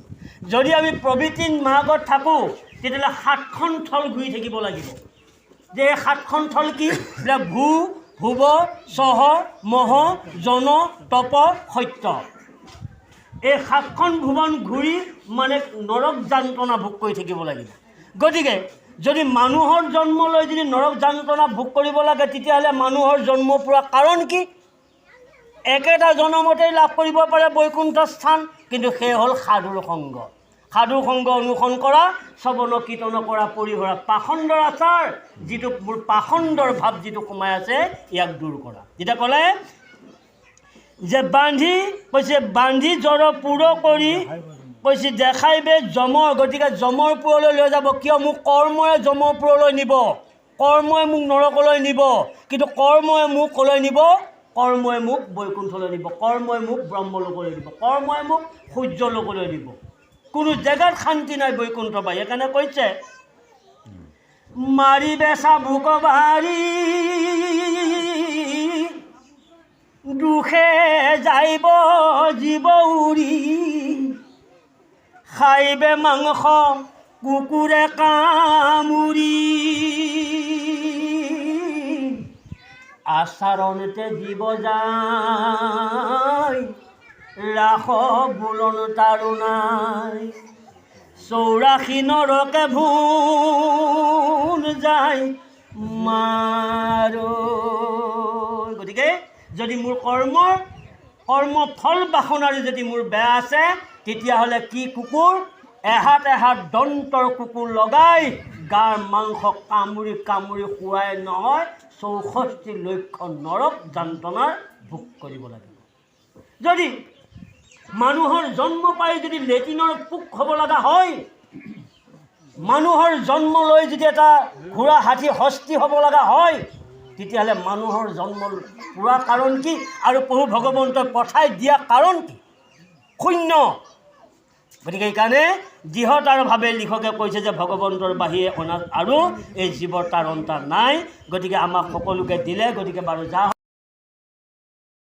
যদি আমি প্ৰবৃত্তিৰ মাৰ্গত থাকোঁ, তেতিয়াহ'লে 7খন থল ঘূৰি থাকিব লাগিব। যে এই 7খন থল কি? বোলে ভূ ভুৱ স্বহ মহ জন তপ সত্য। এই 7খন ভুৱন ঘূৰি মানে নৰক যান্ত্ৰণা ভোগ কৰি থাকিব লাগিব। গতিকে যদি মানুহৰ জন্ম লৈ যদি নৰক যান্ত্ৰণা ভোগ কৰিব লাগে, তেতিয়াহ'লে মানুহৰ জন্ম পোৱা কাৰণ কি? একেটা জন্মতেই লাভ কৰিব পাৰে বৈকুণ্ঠ স্থান, কিন্তু সেই হ'ল সাধুৰ সংগ। সাধুৰ সংগ অনুসৰণ কৰা, শ্ৰৱণ কীৰ্তন কৰা, পৰিহৰা পাখণ্ডৰ আচাৰ, যিটো মোৰ পাখণ্ডৰ ভাৱ যিটো সোমাই আছে, ইয়াক দূৰ কৰা। যেতিয়া ক'লে যে বান্ধি জৰ পুৰ কৰি কৈছে দেখাইবে যমৰ, গতিকে যমৰ পুৰলৈ লৈ যাব। কিয়? মোক কৰ্মই যমৰ পুৰলৈ নিব, কৰ্মই মোক নৰকলৈ নিব, কিন্তু কৰ্মই মোক ক'লৈ নিব? কৰ্মই মোক বৈকুণ্ঠলৈ নিব, কৰ্মই মোক ব্ৰহ্মলোকলৈ নিব, কৰ্মই মোক সূৰ্যলোকলৈ নিব। কোনো জেগাত শান্তি নাই বৈকুণ্ঠ পাই। সেইকাৰণে কৈছে মাৰি বেচা ভোক ভাৰি দুখে যাইব জীৱ উৰি, খাইবে মাংস কুকুৰে কামুৰি, আচাৰণতে জীৱ যায় ৰাস বোলন তাৰো নাই, 84 নৰকে ভোন যায় মাৰো। গতিকে যদি মোৰ কৰ্মফল বাসনাৰে যদি মোৰ বেয়া আছে, তেতিয়াহ'লে কি কুকুৰ? এহাত দন্তৰ কুকুৰ লগাই গাৰ মাংস কামুৰি কামুৰি খুৱাই নহয় 64 লক্ষ নৰক যান্ত্ৰণাৰ ভোগ কৰিব লাগিব। যদি মানুহৰ জন্ম পাই যদি লেট্ৰিনৰ পোক হ'ব লগা হয়, মানুহৰ জন্ম লৈ যদি এটা ঘোঁৰা হাতী হস্তি হ'ব লগা হয়, তেতিয়াহ'লে মানুহৰ জন্ম পোৱা কাৰণ কি আৰু প্ৰভু ভগৱন্তই পঠাই দিয়া কাৰণ কি? শূন্য। গতিকে সেইকাৰণে দৃঢ়তাৰভাৱে লিখকে কৈছে যে ভগৱন্তৰ বাহিৰে অনাথ আৰু এই জীৱৰ তাৰ অন্ত নাই। গতিকে আমাক সকলোকে দিলে, গতিকে বাৰু যা